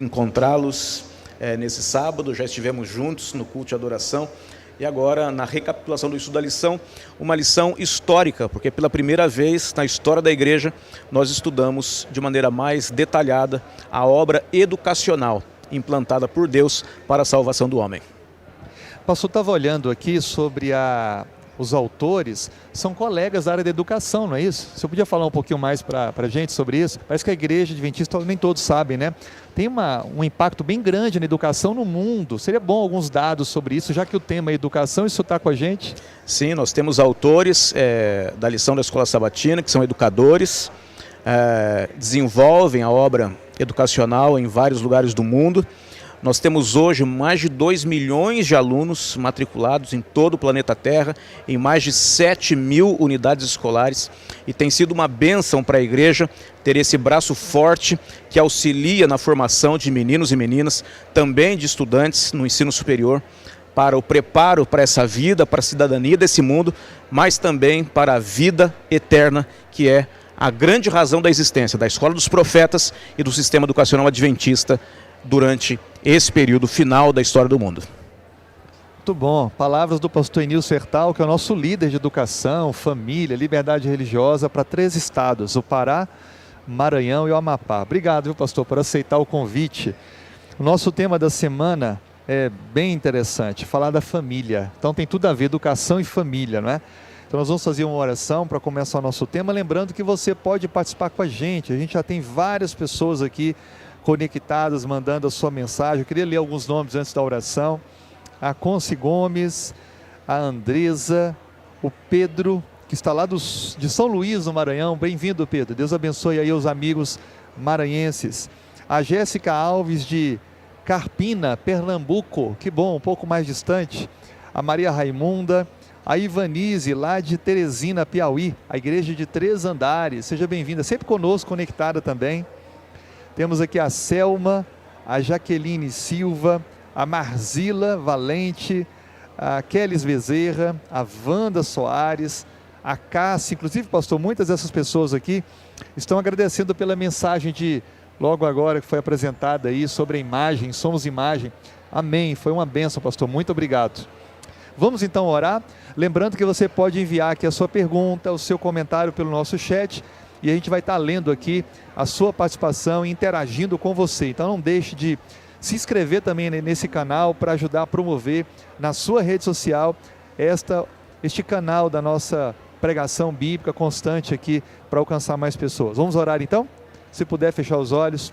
encontrá-los nesse sábado. Já estivemos juntos no culto de adoração e agora na recapitulação do estudo da lição, uma lição histórica, porque pela primeira vez na história da igreja nós estudamos de maneira mais detalhada a obra educacional implantada por Deus para a salvação do homem. Pastor, estava olhando aqui sobre os autores, são colegas da área da educação, não é isso? Você podia falar um pouquinho mais para a gente sobre isso? Parece que a igreja adventista, nem todos sabem, né? Tem um impacto bem grande na educação no mundo. Seria bom alguns dados sobre isso, já que o tema é educação, isso está com a gente? Sim, nós temos autores da lição da Escola Sabatina, que são educadores, desenvolvem a obra educacional em vários lugares do mundo. Nós temos hoje mais de 2 milhões de alunos matriculados em todo o planeta Terra, em mais de 7 mil unidades escolares, e tem sido uma bênção para a igreja ter esse braço forte que auxilia na formação de meninos e meninas, também de estudantes no ensino superior, para o preparo para essa vida, para a cidadania desse mundo, mas também para a vida eterna, que é a grande razão da existência da Escola dos Profetas e do sistema educacional adventista durante esse período final da história do mundo. Muito bom. Palavras do pastor Enilson Hertal, que é o nosso líder de educação, família, liberdade religiosa para 3 estados, o Pará, Maranhão e o Amapá. Obrigado, viu, pastor, por aceitar o convite. O nosso tema da semana é bem interessante, falar da família. Então tem tudo a ver, educação e família, não é? Então nós vamos fazer uma oração para começar o nosso tema, lembrando que você pode participar com a gente já tem várias pessoas aqui conectadas, mandando a sua mensagem. Eu queria ler alguns nomes antes da oração. A Conce Gomes, a Andresa, o Pedro, que está lá de São Luís, no Maranhão. Bem-vindo, Pedro. Deus abençoe aí os amigos maranhenses. A Jéssica Alves, de Carpina, Pernambuco. Que bom, um pouco mais distante. A Maria Raimunda. A Ivanise, lá de Teresina, Piauí. A igreja de 3 andares. Seja bem-vinda. Sempre conosco, conectada também. Temos aqui a Selma, a Jaqueline Silva, a Marzila Valente, a Kelis Bezerra, a Wanda Soares, a Cássia. Inclusive, pastor, muitas dessas pessoas aqui estão agradecendo pela mensagem de logo agora que foi apresentada aí sobre a imagem, somos imagem. Amém, foi uma bênção, pastor, muito obrigado. Vamos então orar, lembrando que você pode enviar aqui a sua pergunta, o seu comentário pelo nosso chat, e a gente vai estar lendo aqui a sua participação e interagindo com você. Então não deixe de se inscrever também nesse canal para ajudar a promover na sua rede social este canal da nossa pregação bíblica constante aqui para alcançar mais pessoas. Vamos orar então? Se puder fechar os olhos.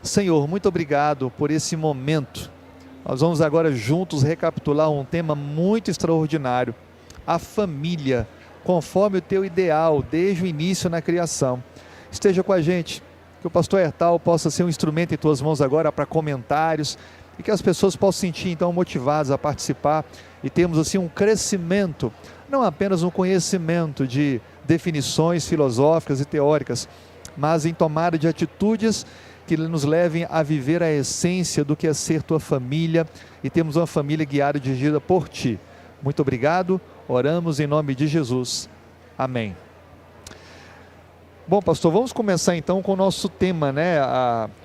Senhor, muito obrigado por esse momento. Nós vamos agora juntos recapitular um tema muito extraordinário, a família, conforme o teu ideal, desde o início na criação. Esteja com a gente, que o pastor Hertal possa ser um instrumento em tuas mãos agora para comentários, e que as pessoas possam se sentir então motivadas a participar, e temos assim um crescimento, não apenas um conhecimento de definições filosóficas e teóricas, mas em tomada de atitudes que nos levem a viver a essência do que é ser tua família, e temos uma família guiada e dirigida por ti. Muito obrigado, oramos em nome de Jesus. Amém. Bom, pastor, vamos começar então com o nosso tema, né?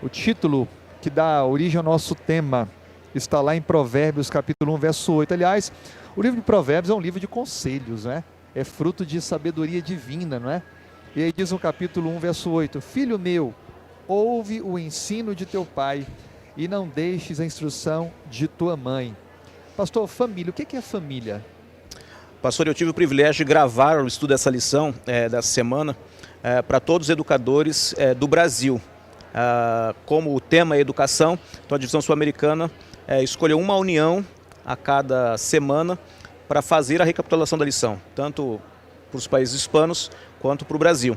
O título que dá origem ao nosso tema está lá em Provérbios, capítulo 1, verso 8. Aliás, o livro de Provérbios é um livro de conselhos, né? É fruto de sabedoria divina, não é? E aí diz no capítulo 1, verso 8: Filho meu, ouve o ensino de teu pai e não deixes a instrução de tua mãe. Pastor, família, o que é família? Pastor, eu tive o privilégio de gravar o estudo dessa lição dessa semana para todos os educadores do Brasil. Como o tema é educação, então a divisão sul-americana escolheu uma união a cada semana para fazer a recapitulação da lição, tanto para os países hispanos quanto para o Brasil.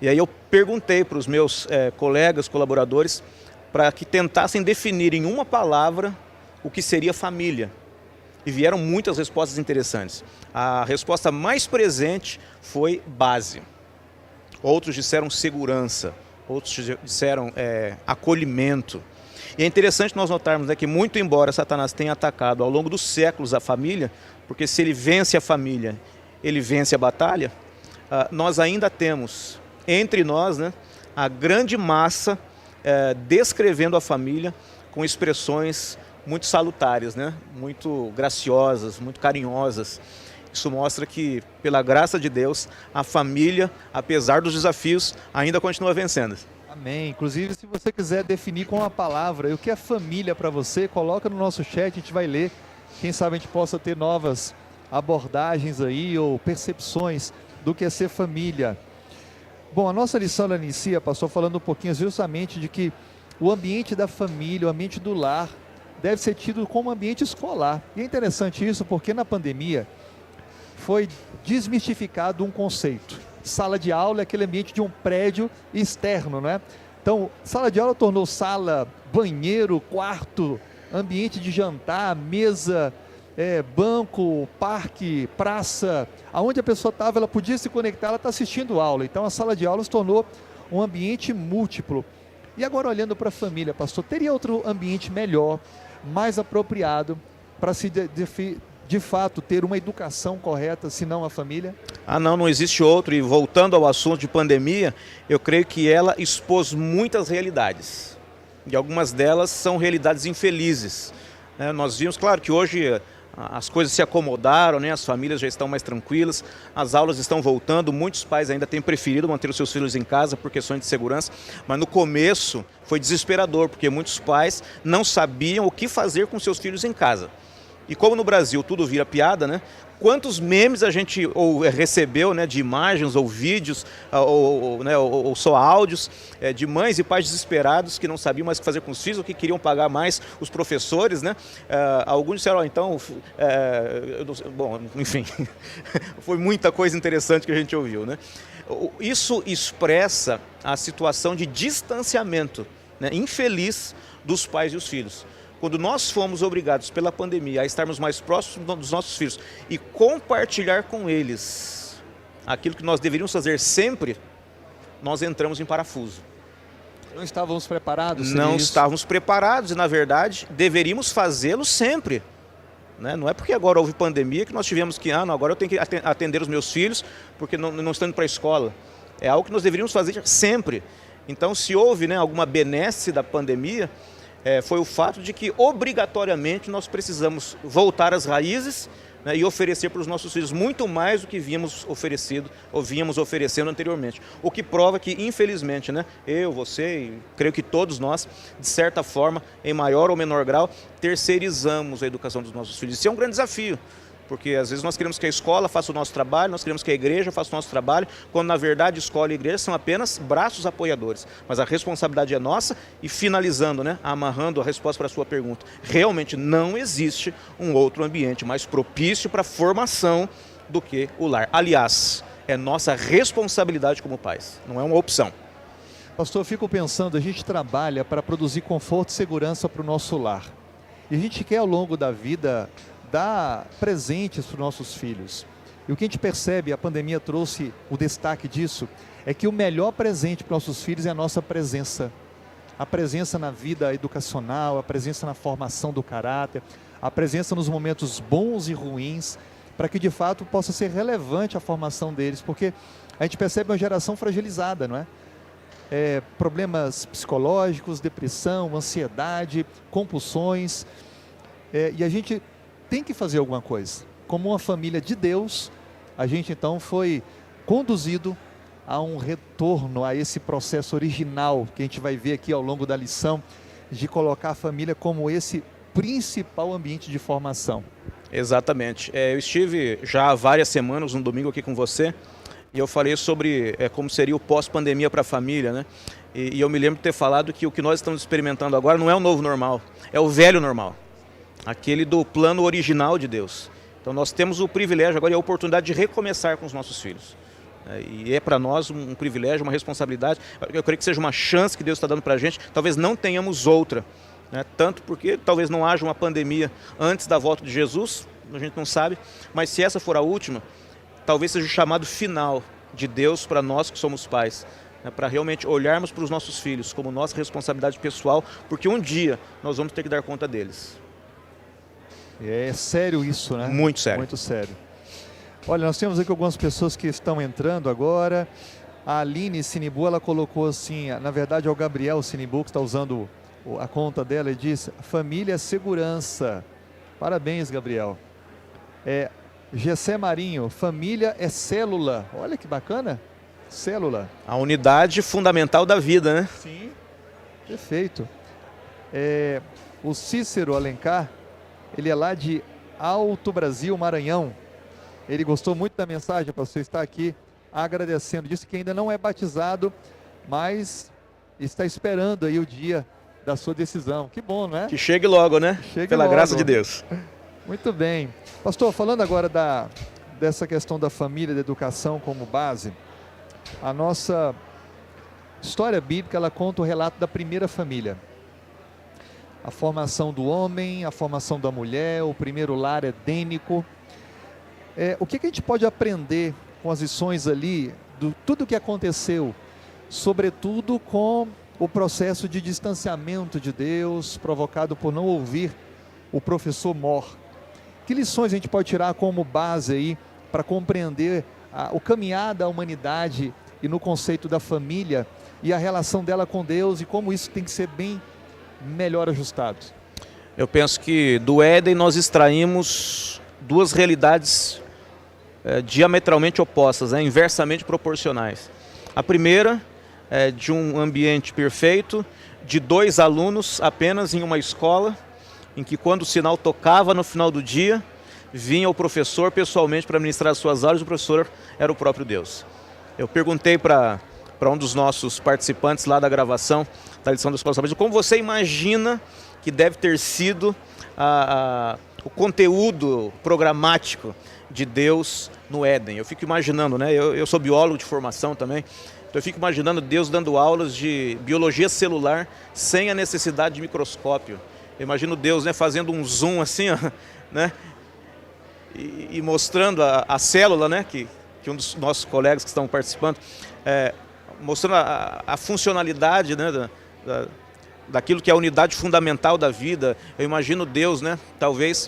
E aí eu perguntei para os meus colegas, colaboradores, para que tentassem definir em uma palavra o que seria família. E vieram muitas respostas interessantes. A resposta mais presente foi base. Outros disseram segurança, outros disseram acolhimento. E é interessante nós notarmos que muito embora Satanás tenha atacado ao longo dos séculos a família, porque se ele vence a família, ele vence a batalha, nós ainda temos entre nós a grande massa descrevendo a família com expressões muito salutares, né? Muito graciosas, muito carinhosas. Isso mostra que, pela graça de Deus, a família, apesar dos desafios, ainda continua vencendo. Amém. Inclusive, se você quiser definir com uma palavra o que é família para você, coloca no nosso chat, a gente vai ler. Quem sabe a gente possa ter novas abordagens aí ou percepções do que é ser família. Bom, a nossa lição ela inicia, pastor, falando um pouquinho justamente de que o ambiente da família, o ambiente do lar, deve ser tido como ambiente escolar. E é interessante isso porque na pandemia foi desmistificado um conceito. Sala de aula é aquele ambiente de um prédio externo, não é? Então, sala de aula tornou sala, banheiro, quarto, ambiente de jantar, mesa, banco, parque, praça, aonde a pessoa estava, ela podia se conectar, ela está assistindo aula. Então a sala de aula se tornou um ambiente múltiplo. E agora olhando para a família, pastor, teria outro ambiente melhor, mais apropriado para se de fato ter uma educação correta, se não a família? Não existe outro. E voltando ao assunto de pandemia, eu creio que ela expôs muitas realidades. E algumas delas são realidades infelizes. Nós vimos, claro, que hoje as coisas se acomodaram, né? As famílias já estão mais tranquilas, as aulas estão voltando, muitos pais ainda têm preferido manter os seus filhos em casa por questões de segurança, mas no começo foi desesperador, porque muitos pais não sabiam o que fazer com seus filhos em casa. E como no Brasil tudo vira piada, né? Quantos memes a gente recebeu, né, de imagens ou vídeos ou só áudios de mães e pais desesperados que não sabiam mais o que fazer com os filhos, ou que queriam pagar mais os professores, né? Alguns disseram, bom, enfim, foi muita coisa interessante que a gente ouviu, né? Isso expressa a situação de distanciamento, né, infeliz dos pais e os filhos. Quando nós fomos obrigados pela pandemia a estarmos mais próximos dos nossos filhos e compartilhar com eles aquilo que nós deveríamos fazer sempre, nós entramos em parafuso. Não estávamos preparados? Não estávamos preparados e, na verdade, deveríamos fazê-lo sempre. Né? Não é porque agora houve pandemia que nós tivemos que, agora eu tenho que atender os meus filhos porque não estão indo para a escola. É algo que nós deveríamos fazer sempre. Então, se houve, né, alguma benesse da pandemia, foi o fato de que obrigatoriamente nós precisamos voltar às raízes, né, e oferecer para os nossos filhos muito mais do que vínhamos oferecendo anteriormente. O que prova que, infelizmente, né, eu, você e creio que todos nós, de certa forma, em maior ou menor grau, terceirizamos a educação dos nossos filhos. Isso é um grande desafio. Porque às vezes nós queremos que a escola faça o nosso trabalho, nós queremos que a igreja faça o nosso trabalho, quando na verdade escola e igreja são apenas braços apoiadores. Mas a responsabilidade é nossa. E finalizando, né, amarrando a resposta para a sua pergunta, realmente não existe um outro ambiente mais propício para a formação do que o lar. Aliás, é nossa responsabilidade como pais, não é uma opção. Pastor, eu fico pensando, a gente trabalha para produzir conforto e segurança para o nosso lar. E a gente quer ao longo da vida dar presentes para os nossos filhos. E o que a gente percebe, a pandemia trouxe o destaque disso, é que o melhor presente para os nossos filhos é a nossa presença. A presença na vida educacional, a presença na formação do caráter, a presença nos momentos bons e ruins, para que de fato possa ser relevante a formação deles, porque a gente percebe uma geração fragilizada, não é? Problemas psicológicos, depressão, ansiedade, compulsões, e a gente tem que fazer alguma coisa. Como uma família de Deus, a gente então foi conduzido a um retorno a esse processo original que a gente vai ver aqui ao longo da lição, de colocar a família como esse principal ambiente de formação. Exatamente. Eu estive já há várias semanas, no domingo aqui com você, e eu falei sobre como seria o pós-pandemia para a família, né? E eu me lembro de ter falado que o que nós estamos experimentando agora não é o novo normal, é o velho normal. Aquele do plano original de Deus. Então nós temos o privilégio agora e a oportunidade de recomeçar com os nossos filhos. E é para nós um privilégio, uma responsabilidade. Eu creio que seja uma chance que Deus está dando para a gente. Talvez não tenhamos outra, né? Tanto porque talvez não haja uma pandemia antes da volta de Jesus, a gente não sabe. Mas se essa for a última, talvez seja o chamado final de Deus para nós que somos pais. Para realmente olharmos para os nossos filhos como nossa responsabilidade pessoal, porque um dia nós vamos ter que dar conta deles. É sério isso, né? Muito sério. Muito sério. Olha, nós temos aqui algumas pessoas que estão entrando agora. A Aline Sinibu, ela colocou assim, na verdade é o Gabriel Sinibu que está usando a conta dela e diz: família é segurança. Parabéns, Gabriel. Gessé Marinho, família é célula. Olha que bacana, célula. A unidade fundamental da vida, né? Sim, perfeito. O Cícero Alencar, ele é lá de Alto Brasil, Maranhão. Ele gostou muito da mensagem, para você estar aqui agradecendo. Disse que ainda não é batizado, mas está esperando aí o dia da sua decisão. Que bom, não é? Que chegue logo, né? Chegue Pela logo. graça de Deus. Muito bem. Pastor, falando agora dessa questão da família, da educação como base, a nossa história bíblica, ela conta o relato da primeira família. A formação do homem, a formação da mulher, o primeiro lar edênico. O que a gente pode aprender com as lições ali, tudo o que aconteceu, sobretudo com o processo de distanciamento de Deus, provocado por não ouvir o professor Mor? Que lições a gente pode tirar como base aí para compreender o caminhar da humanidade e no conceito da família e a relação dela com Deus e como isso tem que ser bem melhor ajustado? Eu penso que do Éden nós extraímos duas realidades diametralmente opostas, inversamente proporcionais. A primeira é de um ambiente perfeito, de 2 alunos apenas em uma escola, em que quando o sinal tocava no final do dia, vinha o professor pessoalmente para ministrar as suas aulas, e o professor era o próprio Deus. Eu perguntei para um dos nossos participantes lá da gravação da lição da Escola Sabatina, como você imagina que deve ter sido o conteúdo programático de Deus no Éden. Eu fico imaginando, né? Eu sou biólogo de formação também, então eu fico imaginando Deus dando aulas de biologia celular sem a necessidade de microscópio. Eu imagino Deus, né, fazendo um zoom assim, ó, né, e mostrando a célula, né, que um dos nossos colegas que estão participando, mostrando a funcionalidade, né, daquilo que é a unidade fundamental da vida. Eu imagino Deus, né, talvez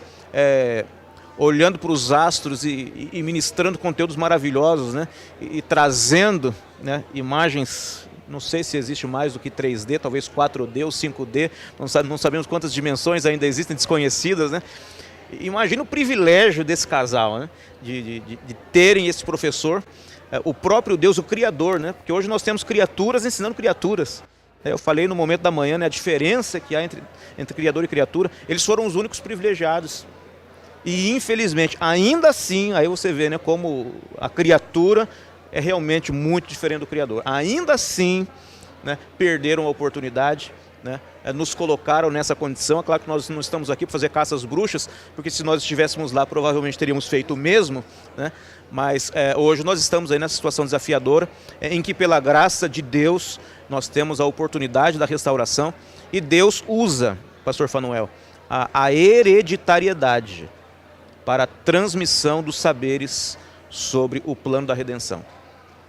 olhando para os astros e ministrando conteúdos maravilhosos, né, e trazendo, né, imagens. Não sei se existe mais do que 3D, talvez 4D ou 5D, não sabemos quantas dimensões ainda existem desconhecidas, né? Imagina o privilégio desse casal, né? De terem esse professor, o próprio Deus, o Criador, né? Porque hoje nós temos criaturas ensinando criaturas. Eu falei no momento da manhã, né, a diferença que há entre Criador e criatura. Eles foram os únicos privilegiados. E infelizmente, ainda assim, aí você vê, né, como a criatura é realmente muito diferente do Criador. Ainda assim, né, perderam a oportunidade, né, nos colocaram nessa condição. É claro que nós não estamos aqui para fazer caça às bruxas, porque se nós estivéssemos lá, provavelmente teríamos feito o mesmo, né, mas hoje nós estamos aí nessa situação desafiadora, em que pela graça de Deus, nós temos a oportunidade da restauração, e Deus usa, pastor Fanuel, a hereditariedade para a transmissão dos saberes sobre o plano da redenção.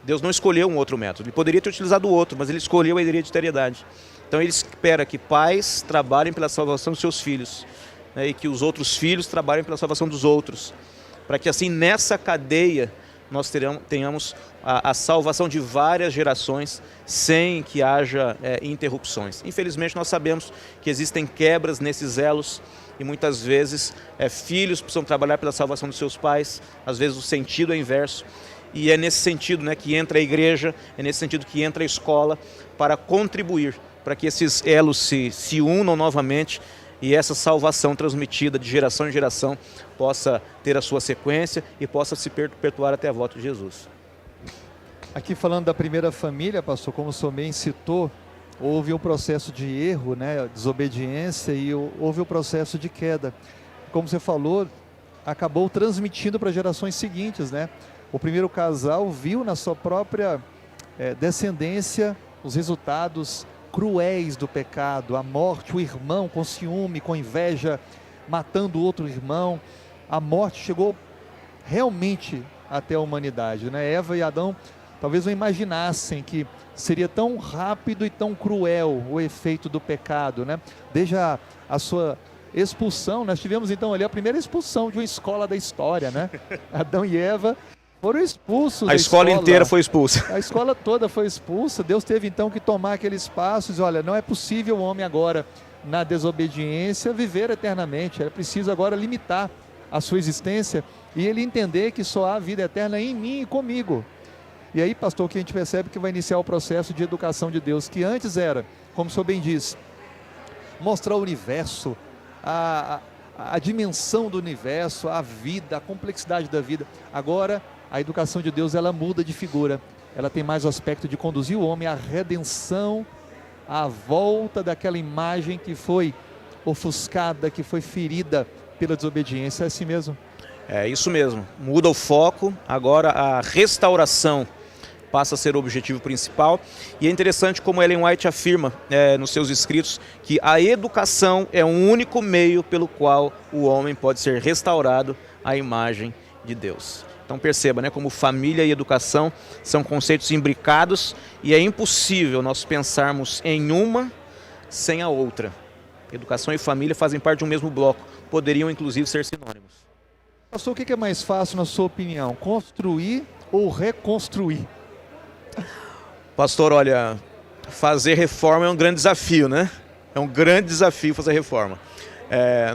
Deus não escolheu um outro método. Ele poderia ter utilizado o outro, mas ele escolheu a hereditariedade. Então ele espera que pais trabalhem pela salvação dos seus filhos, né, e que os outros filhos trabalhem pela salvação dos outros, para que assim nessa cadeia nós tenhamos a salvação de várias gerações sem que haja interrupções. Infelizmente nós sabemos que existem quebras nesses elos e muitas vezes filhos precisam trabalhar pela salvação dos seus pais, às vezes o sentido é inverso. E é nesse sentido, né, que entra a igreja, é nesse sentido que entra a escola, para contribuir, para que esses elos se unam novamente e essa salvação transmitida de geração em geração possa ter a sua sequência e possa se perpetuar até a volta de Jesus. Aqui falando da primeira família, pastor, como o senhor bem citou, houve um processo de erro, né, desobediência, e houve o processo de queda. Como você falou, acabou transmitindo para gerações seguintes, né? O primeiro casal viu na sua própria descendência os resultados cruéis do pecado, a morte, o irmão com ciúme, com inveja, matando o outro irmão. A morte chegou realmente até a humanidade, né? Eva e Adão talvez não imaginassem que seria tão rápido e tão cruel o efeito do pecado, né? Desde a sua expulsão, nós tivemos então ali a primeira expulsão de uma escola da história, né? Adão e Eva foram expulsos. A escola inteira foi expulsa. A escola toda foi expulsa. Deus teve então que tomar aqueles espaços. Olha, não é possível o homem agora, na desobediência, viver eternamente. É preciso agora limitar a sua existência e ele entender que só há vida eterna em mim e comigo. E aí, pastor, que a gente percebe que vai iniciar o processo de educação de Deus, que antes era, como o senhor bem diz, mostrar o universo, a dimensão do universo, a vida, a complexidade da vida. Agora, a educação de Deus, ela muda de figura. Ela tem mais o aspecto de conduzir o homem à redenção, à volta daquela imagem que foi ofuscada, que foi ferida pela desobediência. É assim mesmo? É isso mesmo. Muda o foco. Agora a restauração passa a ser o objetivo principal. E é interessante como Ellen White afirma nos seus escritos que a educação é o único meio pelo qual o homem pode ser restaurado à imagem de Deus. Então perceba, né, como família e educação são conceitos imbricados e é impossível nós pensarmos em uma sem a outra. Educação e família fazem parte de um mesmo bloco, poderiam inclusive ser sinônimos. Pastor, o que é mais fácil na sua opinião, construir ou reconstruir? Pastor, olha, fazer reforma é um grande desafio, né? É um grande desafio fazer reforma.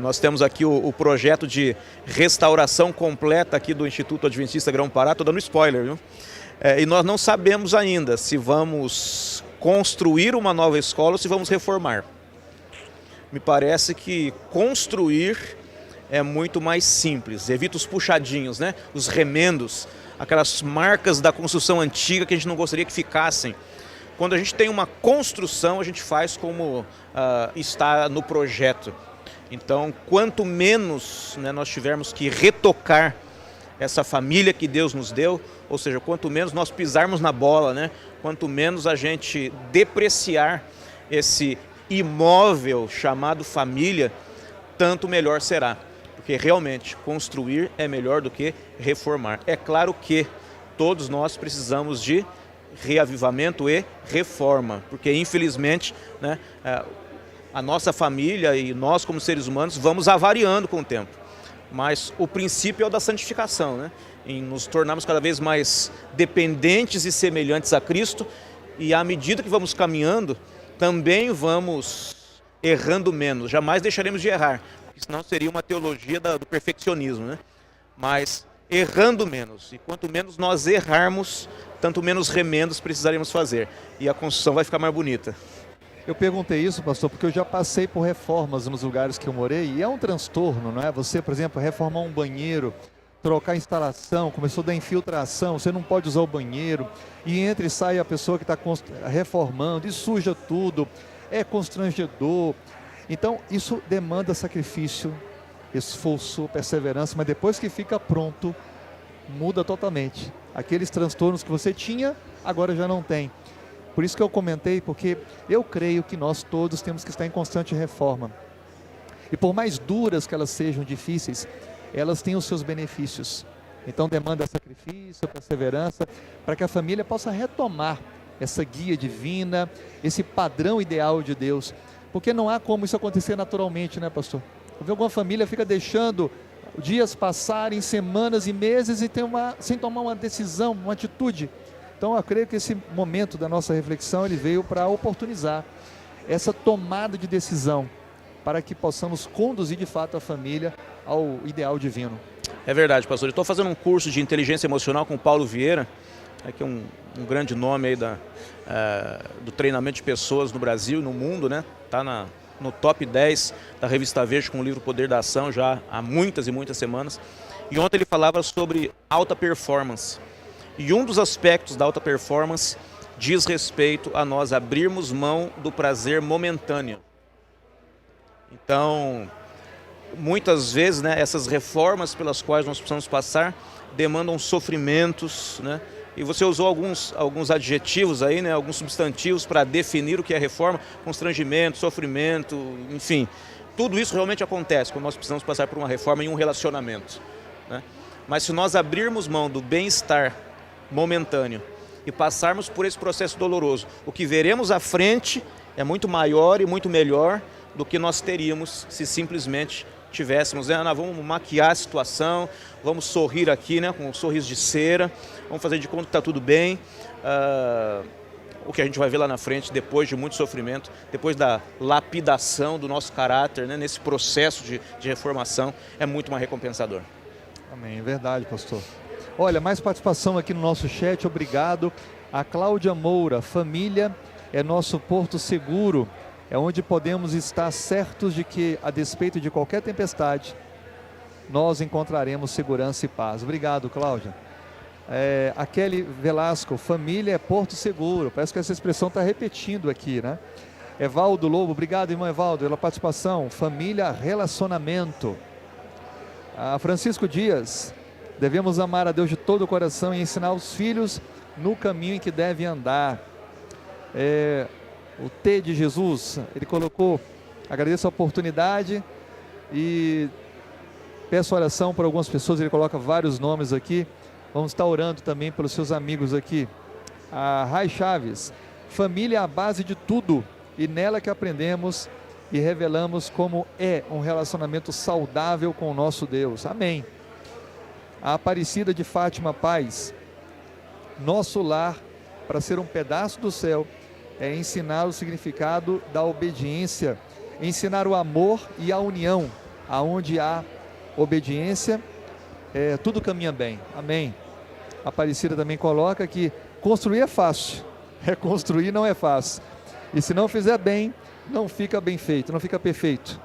Nós temos aqui o projeto de restauração completa aqui do Instituto Adventista Grão-Pará, estou dando spoiler, viu? E nós não sabemos ainda se vamos construir uma nova escola ou se vamos reformar. Me parece que construir é muito mais simples, evita os puxadinhos, né? Os remendos, aquelas marcas da construção antiga que a gente não gostaria que ficassem. Quando a gente tem uma construção, a gente faz como está no projeto. Então, quanto menos, né, nós tivermos que retocar essa família que Deus nos deu, ou seja, quanto menos nós pisarmos na bola, né, quanto menos a gente depreciar esse imóvel chamado família, tanto melhor será. Porque realmente construir é melhor do que reformar. É claro que todos nós precisamos de reavivamento e reforma, porque infelizmente, né, a nossa família e nós como seres humanos vamos avariando com o tempo. Mas o princípio é o da santificação, né? Em nos tornarmos cada vez mais dependentes e semelhantes a Cristo, e à medida que vamos caminhando, também vamos errando menos. Jamais deixaremos de errar, porque senão seria uma teologia do perfeccionismo, né? Mas errando menos, e quanto menos nós errarmos, tanto menos remendos precisaremos fazer, e a construção vai ficar mais bonita. Eu perguntei isso, pastor, porque eu já passei por reformas nos lugares que eu morei e é um transtorno, não é? Você, por exemplo, reformar um banheiro, trocar a instalação, começou a dar infiltração, você não pode usar o banheiro e entra e sai a pessoa que está reformando e suja tudo, é constrangedor. Então, isso demanda sacrifício, esforço, perseverança, mas depois que fica pronto, muda totalmente. Aqueles transtornos que você tinha, agora já não tem. Por isso que eu comentei, porque eu creio que nós todos temos que estar em constante reforma. E por mais duras que elas sejam, difíceis, elas têm os seus benefícios. Então demanda sacrifício, perseverança, para que a família possa retomar essa guia divina, esse padrão ideal de Deus. Porque não há como isso acontecer naturalmente, né, pastor? Alguma família fica deixando dias passarem, semanas e meses e sem tomar uma decisão, uma atitude. Então eu creio que esse momento da nossa reflexão ele veio para oportunizar essa tomada de decisão para que possamos conduzir de fato a família ao ideal divino. É verdade, pastor. Eu estou fazendo um curso de inteligência emocional com o Paulo Vieira, que é um grande nome aí do treinamento de pessoas no Brasil e no mundo, né? Está no top 10 da revista Veja com o livro Poder da Ação já há muitas e muitas semanas. E ontem ele falava sobre alta performance. E um dos aspectos da alta performance diz respeito a nós abrirmos mão do prazer momentâneo. Então, muitas vezes, né, essas reformas pelas quais nós precisamos passar demandam sofrimentos, né? E você usou alguns adjetivos aí, né, alguns substantivos para definir o que é reforma: constrangimento, sofrimento, enfim. Tudo isso realmente acontece quando nós precisamos passar por uma reforma em um relacionamento, né? Mas se nós abrirmos mão do bem-estar momentâneo e passarmos por esse processo doloroso, o que veremos à frente é muito maior e muito melhor do que nós teríamos se simplesmente tivéssemos, né? Nós vamos maquiar a situação, vamos sorrir aqui, né? Com um sorriso de cera, vamos fazer de conta que está tudo bem. O que a gente vai ver lá na frente, depois de muito sofrimento, depois da lapidação do nosso caráter, né? Nesse processo de reformação, é muito mais recompensador. Amém, é verdade, pastor. Olha, mais participação aqui no nosso chat, obrigado. A Cláudia Moura, família é nosso porto seguro, é onde podemos estar certos de que, a despeito de qualquer tempestade, nós encontraremos segurança e paz. Obrigado, Cláudia. A Kelly Velasco, família é porto seguro, parece que essa expressão está repetindo aqui, né? Evaldo Lobo, obrigado, irmão Evaldo, pela participação. Família, relacionamento. Francisco Dias, devemos amar a Deus de todo o coração e ensinar os filhos no caminho em que devem andar. O T de Jesus, ele colocou, agradeço a oportunidade e peço oração por algumas pessoas, ele coloca vários nomes aqui, vamos estar orando também pelos seus amigos aqui. A Rai Chaves, família é a base de tudo e nela que aprendemos e revelamos como é um relacionamento saudável com o nosso Deus, amém. A Aparecida de Fátima Paz, nosso lar para ser um pedaço do céu é ensinar o significado da obediência, ensinar o amor e a união. Aonde há obediência, tudo caminha bem, amém. A Aparecida também coloca que construir é fácil, reconstruir não é fácil, e se não fizer bem, não fica bem feito, não fica perfeito.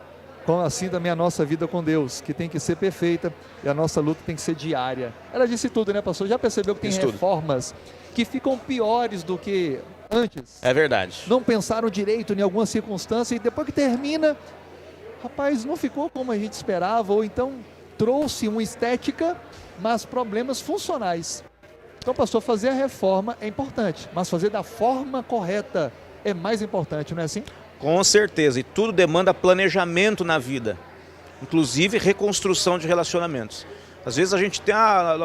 Como assim também a nossa vida com Deus, que tem que ser perfeita, e a nossa luta tem que ser diária. Ela disse tudo, né, pastor? Já percebeu que tem reformas que ficam piores do que antes? É verdade. Não pensaram direito em alguma circunstância e depois que termina, rapaz, não ficou como a gente esperava, ou então trouxe uma estética, mas problemas funcionais. Então, pastor, fazer a reforma é importante, mas fazer da forma correta é mais importante, não é assim? Com certeza, e tudo demanda planejamento na vida, inclusive reconstrução de relacionamentos. Às vezes a gente tem,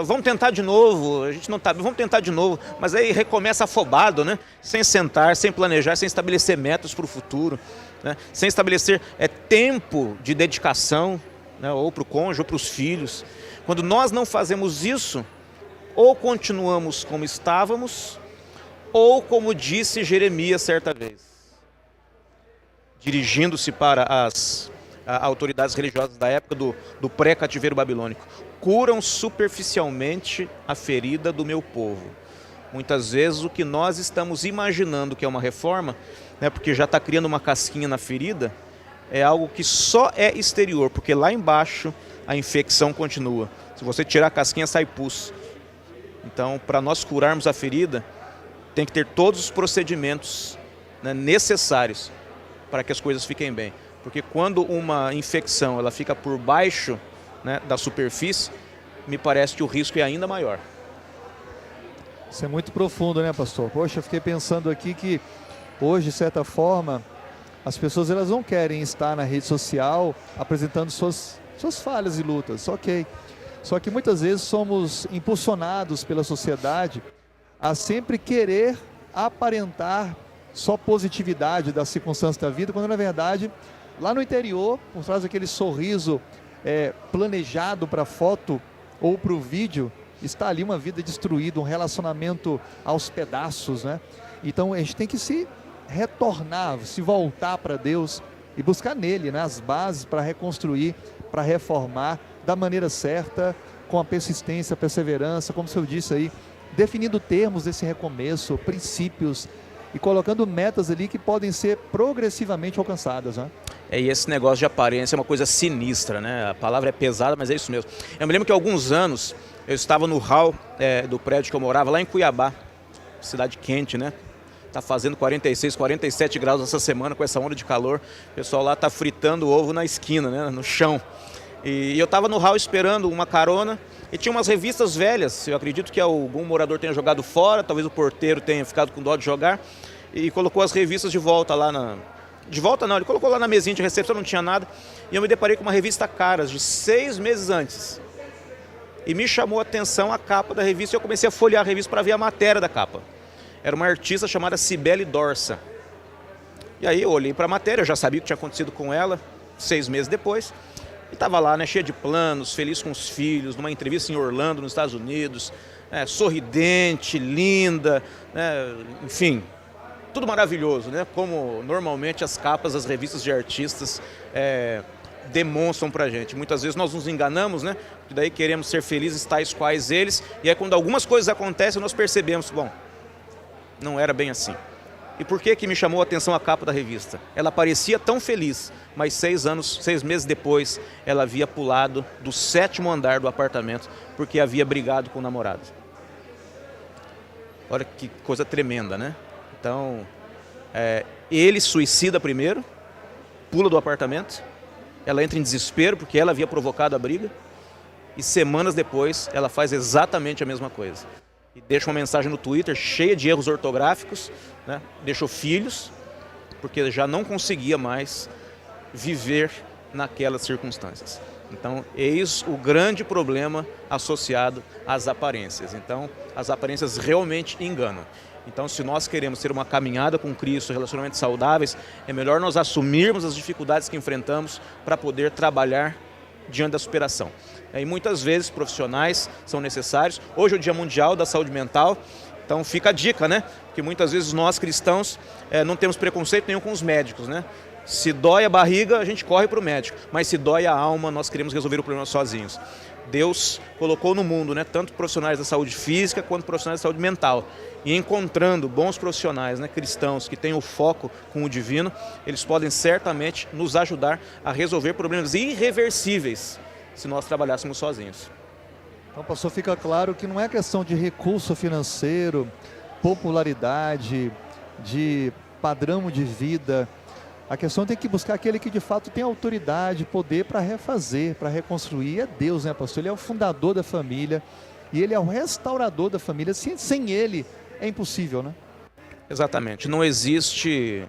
vamos tentar de novo, a gente não tá, vamos tentar de novo, mas aí recomeça afobado, né? Sem sentar, sem planejar, sem estabelecer metas para o futuro, né? Sem estabelecer tempo de dedicação, né? Ou para o cônjuge, ou para os filhos. Quando nós não fazemos isso, ou continuamos como estávamos, ou como disse Jeremias certa vez, dirigindo-se para as autoridades religiosas da época do pré-cativeiro babilônico: curam superficialmente a ferida do meu povo. Muitas vezes o que nós estamos imaginando que é uma reforma, né, porque já está criando uma casquinha na ferida, é algo que só é exterior, porque lá embaixo a infecção continua. Se você tirar a casquinha, sai pus. Então, para nós curarmos a ferida, tem que ter todos os procedimentos, né, necessários para que as coisas fiquem bem. Porque quando uma infecção ela fica por baixo, né, da superfície, me parece que o risco é ainda maior. Isso é muito profundo, né, pastor? Poxa, eu fiquei pensando aqui que hoje, de certa forma, as pessoas elas não querem estar na rede social apresentando suas falhas e lutas, ok. Só que muitas vezes somos impulsionados pela sociedade a sempre querer aparentar só positividade das circunstâncias da vida, quando na verdade, lá no interior, por trás daquele sorriso planejado para a foto ou para o vídeo, está ali uma vida destruída, um relacionamento aos pedaços, né? Então a gente tem que se retornar, se voltar para Deus e buscar nele, né, as bases para reconstruir, para reformar da maneira certa, com a persistência, a perseverança, como o senhor disse aí, definindo termos desse recomeço, princípios e colocando metas ali que podem ser progressivamente alcançadas, né? E esse negócio de aparência é uma coisa sinistra, né? A palavra é pesada, mas é isso mesmo. Eu me lembro que há alguns anos eu estava no hall do prédio que eu morava, lá em Cuiabá, cidade quente, né? Tá fazendo 46, 47 graus essa semana com essa onda de calor. O pessoal lá tá fritando ovo na esquina, né? No chão. E eu estava no hall esperando uma carona e tinha umas revistas velhas. Eu acredito que algum morador tenha jogado fora, talvez o porteiro tenha ficado com dó de jogar e colocou as revistas de volta lá na... De volta não, ele colocou lá na mesinha de recepção, não tinha nada. E eu me deparei com uma revista Caras de 6 meses antes. E me chamou a atenção a capa da revista e eu comecei a folhear a revista para ver a matéria da capa. Era uma artista chamada Cibele Dorsa. E aí eu olhei para a matéria, eu já sabia o que tinha acontecido com ela 6 meses depois. E estava lá, né, cheia de planos, feliz com os filhos, numa entrevista em Orlando, nos Estados Unidos, sorridente, linda, né, enfim, tudo maravilhoso, né, como normalmente as capas das revistas de artistas demonstram pra gente. Muitas vezes nós nos enganamos, né, e daí queremos ser felizes tais quais eles, e aí quando algumas coisas acontecem nós percebemos, bom, não era bem assim. E por que me chamou a atenção a capa da revista? Ela parecia tão feliz, mas 6 meses depois, ela havia pulado do 7º andar do apartamento porque havia brigado com o namorado. Olha que coisa tremenda, né? Então, ele suicida primeiro, pula do apartamento, ela entra em desespero porque ela havia provocado a briga e semanas depois ela faz exatamente a mesma coisa. E deixa uma mensagem no Twitter cheia de erros ortográficos, né? Deixou filhos, porque já não conseguia mais viver naquelas circunstâncias. Então, eis o grande problema associado às aparências. Então, as aparências realmente enganam. Então, se nós queremos ter uma caminhada com Cristo, relacionamentos saudáveis, é melhor nós assumirmos as dificuldades que enfrentamos para poder trabalhar diante da superação. E muitas vezes profissionais são necessários. Hoje é o Dia Mundial da Saúde Mental, então fica a dica, né? Que muitas vezes nós cristãos não temos preconceito nenhum com os médicos, né? Se dói a barriga, a gente corre para o médico, mas se dói a alma, nós queremos resolver o problema sozinhos. Deus colocou no mundo, né, tanto profissionais da saúde física quanto profissionais da saúde mental. E encontrando bons profissionais, né, cristãos que têm o foco com o divino, eles podem certamente nos ajudar a resolver problemas irreversíveis se nós trabalhássemos sozinhos. Então, pastor, fica claro que não é questão de recurso financeiro, popularidade, de padrão de vida. A questão tem que buscar aquele que de fato tem autoridade, poder para refazer, para reconstruir. É Deus, né, pastor? Ele é o fundador da família e Ele é o restaurador da família. Sem Ele é impossível, né? Exatamente. Não existe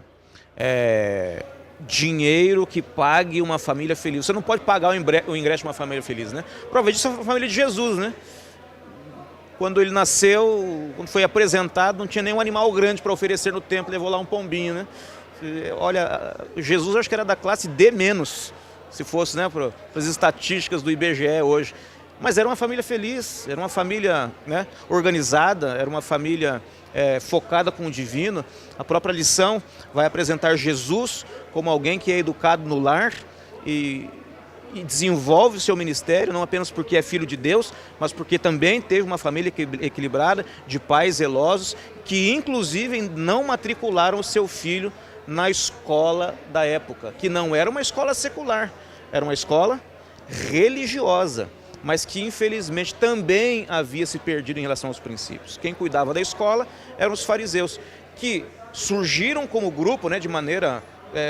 dinheiro que pague uma família feliz. Você não pode pagar o ingresso de uma família feliz, né? Prova disso é a família de Jesus, né? Quando ele nasceu, quando foi apresentado, não tinha nenhum animal grande para oferecer no templo, levou lá um pombinho, né? Olha, Jesus acho que era da classe D-, se fosse, né, para as estatísticas do IBGE hoje. Mas era uma família feliz, era uma família, né, organizada, era uma família focada com o divino. A própria lição vai apresentar Jesus como alguém que é educado no lar e desenvolve o seu ministério, não apenas porque é filho de Deus, mas porque também teve uma família equilibrada, de pais zelosos, que inclusive não matricularam o seu filho na escola da época, que não era uma escola secular, era uma escola religiosa, mas que infelizmente também havia se perdido em relação aos princípios. Quem cuidava da escola eram os fariseus, que surgiram como grupo, né, de maneira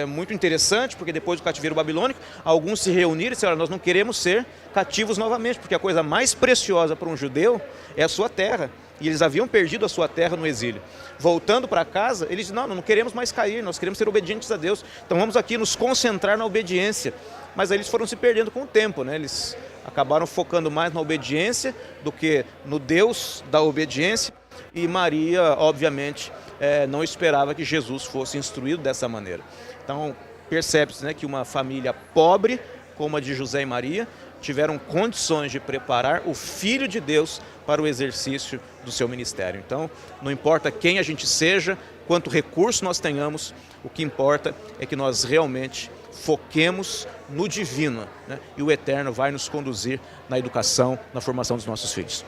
muito interessante, porque depois do cativeiro babilônico, alguns se reuniram e disseram: nós não queremos ser cativos novamente, porque a coisa mais preciosa para um judeu é a sua terra. E eles haviam perdido a sua terra no exílio. Voltando para casa, eles disseram: não queremos mais cair, nós queremos ser obedientes a Deus. Então vamos aqui nos concentrar na obediência. Mas aí eles foram se perdendo com o tempo, né? Eles acabaram focando mais na obediência do que no Deus da obediência. E Maria, obviamente, não esperava que Jesus fosse instruído dessa maneira. Então percebe-se, né, que uma família pobre, como a de José e Maria, tiveram condições de preparar o Filho de Deus para o exercício do seu ministério. Então, não importa quem a gente seja, quanto recurso nós tenhamos, o que importa é que nós realmente foquemos no divino, né? E o eterno vai nos conduzir na educação, na formação dos nossos filhos.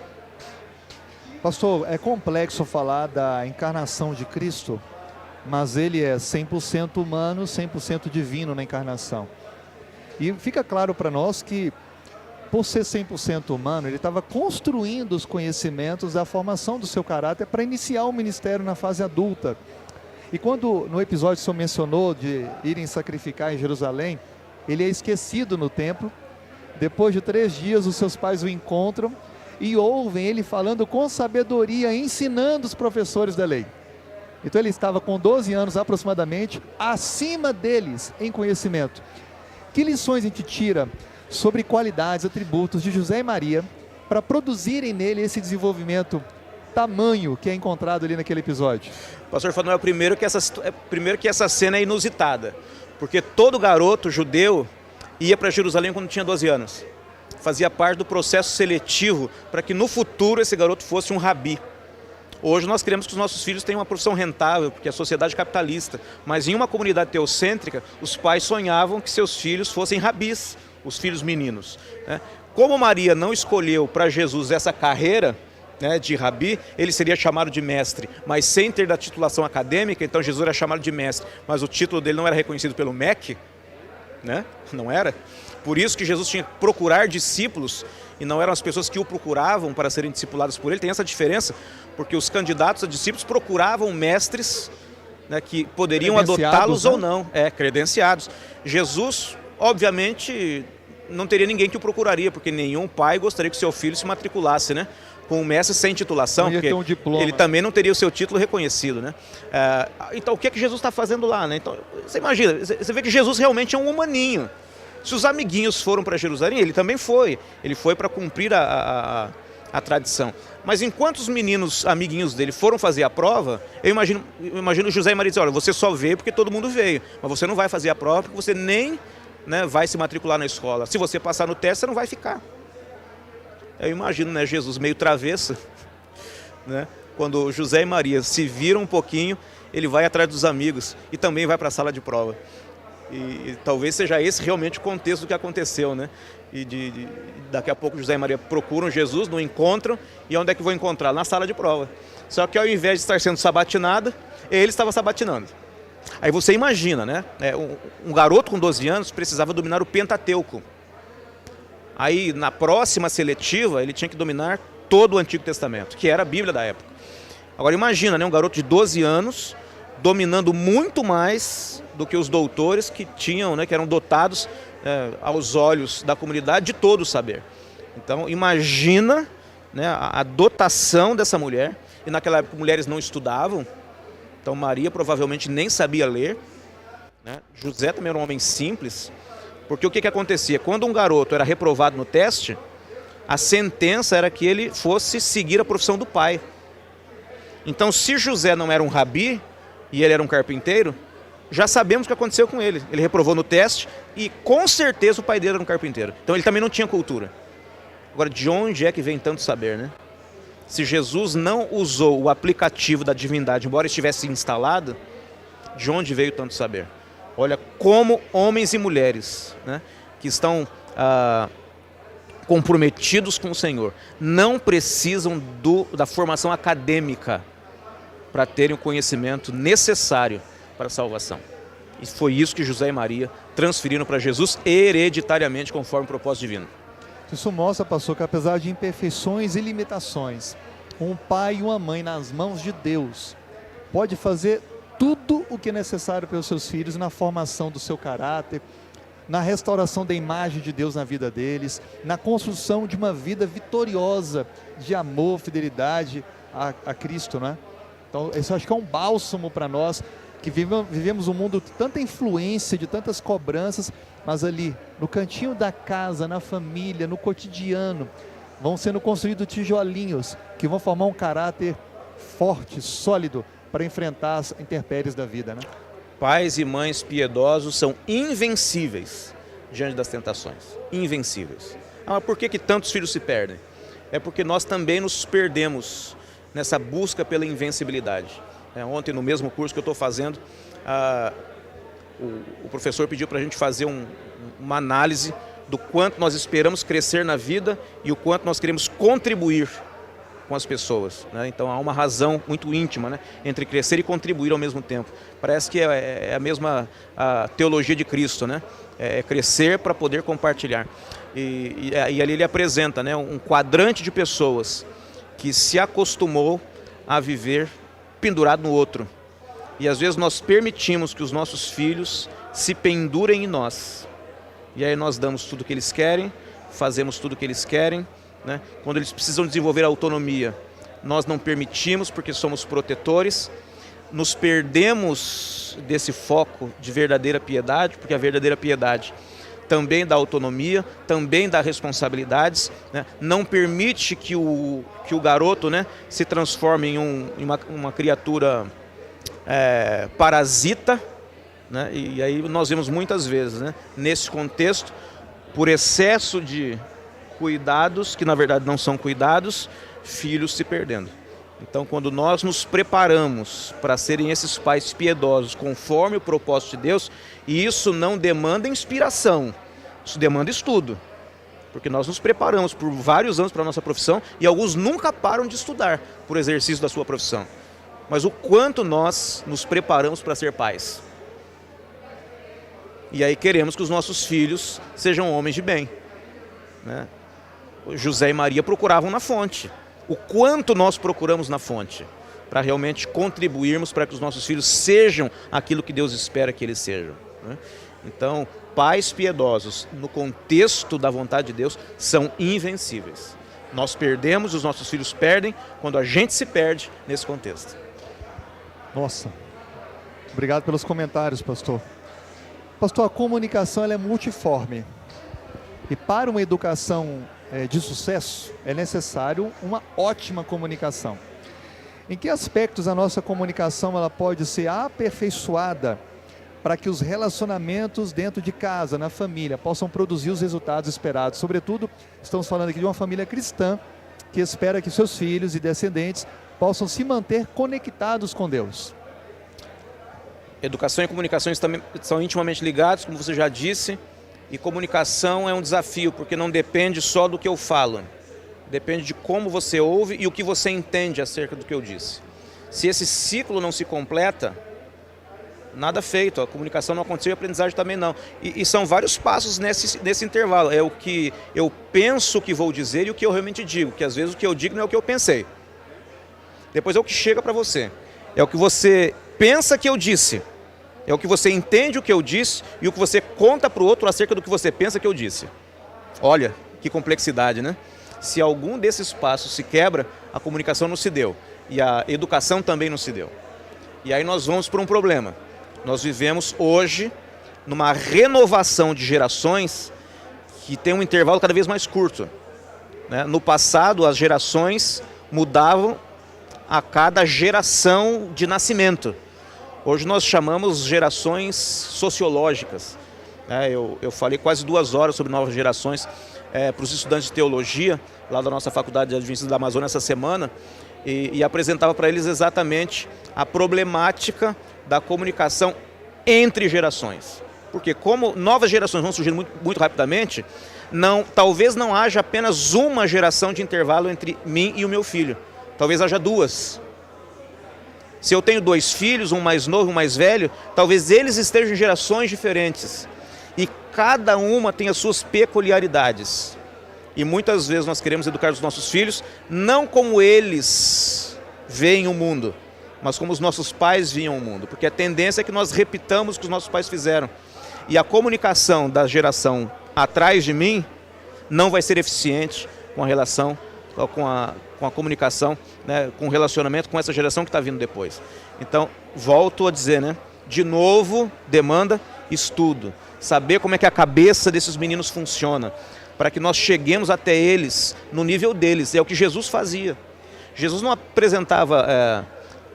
Pastor, é complexo falar da encarnação de Cristo, mas Ele é 100% humano, 100% divino na encarnação. E fica claro para nós que, por ser 100% humano, ele estava construindo os conhecimentos da formação do seu caráter para iniciar o ministério na fase adulta. E quando no episódio o senhor mencionou de irem sacrificar em Jerusalém, ele é esquecido no templo. Depois de 3 dias, os seus pais o encontram e ouvem ele falando com sabedoria, ensinando os professores da lei. Então ele estava com 12 anos aproximadamente, acima deles em conhecimento. Que lições a gente tira sobre qualidades, atributos de José e Maria para produzirem nele esse desenvolvimento tamanho que é encontrado ali naquele episódio? Pastor Fanuel, primeiro que essa cena é inusitada, porque todo garoto judeu ia para Jerusalém quando tinha 12 anos. Fazia parte do processo seletivo para que no futuro esse garoto fosse um rabi. Hoje nós queremos que os nossos filhos tenham uma profissão rentável, porque é a sociedade capitalista. Mas em uma comunidade teocêntrica, os pais sonhavam que seus filhos fossem rabis, os filhos meninos, né? Como Maria não escolheu para Jesus essa carreira, né, de rabi, ele seria chamado de mestre, mas sem ter da titulação acadêmica. Então Jesus era chamado de mestre, mas o título dele não era reconhecido pelo MEC, né? Não era. Por isso que Jesus tinha que procurar discípulos, e não eram as pessoas que o procuravam para serem discipuladas por ele. Tem essa diferença, porque os candidatos a discípulos procuravam mestres, né, que poderiam adotá-los, né, ou não, credenciados. Jesus, obviamente, não teria ninguém que o procuraria, porque nenhum pai gostaria que seu filho se matriculasse, né, com um mestre sem titulação, porque ele também não teria o seu título reconhecido, né? Então, o que é que Jesus está fazendo lá, né? Então, você imagina, você vê que Jesus realmente é um humaninho. Se os amiguinhos foram para Jerusalém, ele também foi. Ele foi para cumprir a tradição. Mas enquanto os meninos amiguinhos dele foram fazer a prova, eu imagino José e Maria dizer: olha, você só veio porque todo mundo veio, mas você não vai fazer a prova porque você nem, né, vai se matricular na escola. Se você passar no teste, você não vai ficar. Eu imagino, né, Jesus meio travesso, né? Quando José e Maria se viram um pouquinho, ele vai atrás dos amigos e também vai para a sala de prova. E talvez seja esse realmente o contexto do que aconteceu, né? E daqui a pouco José e Maria procuram Jesus, não encontram, e onde é que vão encontrar? Na sala de prova. Só que ao invés de estar sendo sabatinado, ele estava sabatinando. Aí você imagina, né? Um garoto com 12 anos precisava dominar o Pentateuco. Aí na próxima seletiva ele tinha que dominar todo o Antigo Testamento, que era a Bíblia da época. Agora imagina, né, um garoto de 12 anos dominando muito mais do que os doutores que tinham, né, que eram dotados, aos olhos da comunidade, de todo o saber. Então imagina, né, a dotação dessa mulher. E naquela época mulheres não estudavam, então Maria provavelmente nem sabia ler, né? José também era um homem simples, porque o que acontecia? Quando um garoto era reprovado no teste, a sentença era que ele fosse seguir a profissão do pai. Então, se José não era um rabi e ele era um carpinteiro, já sabemos o que aconteceu com ele. Ele reprovou no teste e com certeza o pai dele era um carpinteiro. Então ele também não tinha cultura. Agora, de onde é que vem tanto saber, né? Se Jesus não usou o aplicativo da divindade, embora estivesse instalado, de onde veio tanto saber? Olha como homens e mulheres, né, que estão comprometidos com o Senhor, não precisam da formação acadêmica para terem o conhecimento necessário para a salvação. E foi isso que José e Maria transferiram para Jesus hereditariamente, conforme o propósito divino. Isso mostra, pastor, que apesar de imperfeições e limitações, um pai e uma mãe nas mãos de Deus pode fazer tudo o que é necessário pelos seus filhos na formação do seu caráter, na restauração da imagem de Deus na vida deles, na construção de uma vida vitoriosa de amor, fidelidade a Cristo, né? Então, isso acho que é um bálsamo para nós, que vivemos um mundo de tanta influência, de tantas cobranças, mas ali, no cantinho da casa, na família, no cotidiano, vão sendo construídos tijolinhos que vão formar um caráter forte, sólido, para enfrentar as intempéries da vida, né? Pais e mães piedosos são invencíveis diante das tentações. Invencíveis. Mas por que tantos filhos se perdem? É porque nós também nos perdemos nessa busca pela invencibilidade. Ontem, no mesmo curso que eu estou fazendo, o professor pediu para a gente fazer uma análise do quanto nós esperamos crescer na vida e o quanto nós queremos contribuir com as pessoas, né? Então há uma razão muito íntima, né, entre crescer e contribuir ao mesmo tempo. Parece que é a mesma teologia de Cristo, né? É crescer para poder compartilhar. E ali ele apresenta, né, um quadrante de pessoas que se acostumou a viver pendurado no outro. E às vezes nós permitimos que os nossos filhos se pendurem em nós. E aí nós damos tudo o que eles querem, fazemos tudo o que eles querem, né? Quando eles precisam desenvolver autonomia, nós não permitimos porque somos protetores, nos perdemos desse foco de verdadeira piedade, porque a verdadeira piedade também dá autonomia, também dá responsabilidades, né? Não permite que o garoto, né, se transforme em uma criatura parasita, né? E aí nós vemos muitas vezes, né, nesse contexto, por excesso de cuidados, que na verdade não são cuidados, filhos se perdendo. Então, quando nós nos preparamos para serem esses pais piedosos conforme o propósito de Deus, e isso não demanda inspiração, isso demanda estudo. Porque nós nos preparamos por vários anos para a nossa profissão e alguns nunca param de estudar por exercício da sua profissão. Mas o quanto nós nos preparamos para ser pais. E aí queremos que os nossos filhos sejam homens de bem, né? José e Maria procuravam na fonte. O quanto nós procuramos na fonte para realmente contribuirmos para que os nossos filhos sejam aquilo que Deus espera que eles sejam, né? Então, pais piedosos no contexto da vontade de Deus são invencíveis. Nós perdemos, os nossos filhos perdem quando a gente se perde nesse contexto. Nossa, obrigado pelos comentários, pastor. Pastor, a comunicação ela é multiforme. E para uma educação de sucesso, é necessário uma ótima comunicação. Em que aspectos a nossa comunicação ela pode ser aperfeiçoada para que os relacionamentos dentro de casa, na família, possam produzir os resultados esperados? Sobretudo, estamos falando aqui de uma família cristã que espera que seus filhos e descendentes possam se manter conectados com Deus. Educação e comunicação são intimamente ligados, como você já disse, e comunicação é um desafio, porque não depende só do que eu falo, depende de como você ouve e o que você entende acerca do que eu disse. Se esse ciclo não se completa, nada feito, a comunicação não aconteceu e a aprendizagem também não. E são vários passos nesse intervalo, é o que eu penso que vou dizer e o que eu realmente digo, que às vezes o que eu digo não é o que eu pensei. Depois é o que chega para você, é o que você pensa que eu disse, é o que você entende o que eu disse e o que você conta para o outro acerca do que você pensa que eu disse. Olha, que complexidade, né? Se algum desses passos se quebra, a comunicação não se deu e a educação também não se deu. E aí nós vamos para um problema. Nós vivemos hoje numa renovação de gerações que tem um intervalo cada vez mais curto, né? No passado, as gerações mudavam a cada geração de nascimento. Hoje nós chamamos gerações sociológicas. Eu falei quase 2 horas sobre novas gerações para os estudantes de teologia, lá da nossa Faculdade de Adventistas da Amazônia essa semana, e apresentava para eles exatamente a problemática da comunicação entre gerações. Porque como novas gerações vão surgindo muito rapidamente, talvez não haja apenas uma geração de intervalo entre mim e o meu filho. Talvez haja 2. Se eu tenho 2 filhos, um mais novo e um mais velho, talvez eles estejam em gerações diferentes. E cada uma tem as suas peculiaridades. E muitas vezes nós queremos educar os nossos filhos, não como eles veem o mundo, mas como os nossos pais viam o mundo. Porque a tendência é que nós repitamos o que os nossos pais fizeram. E a comunicação da geração atrás de mim não vai ser eficiente com a relação, com a comunicação, né, com o relacionamento com essa geração que está vindo depois. Então, volto a dizer, né, de novo, demanda estudo. Saber como é que a cabeça desses meninos funciona, para que nós cheguemos até eles no nível deles. É o que Jesus fazia. Jesus não apresentava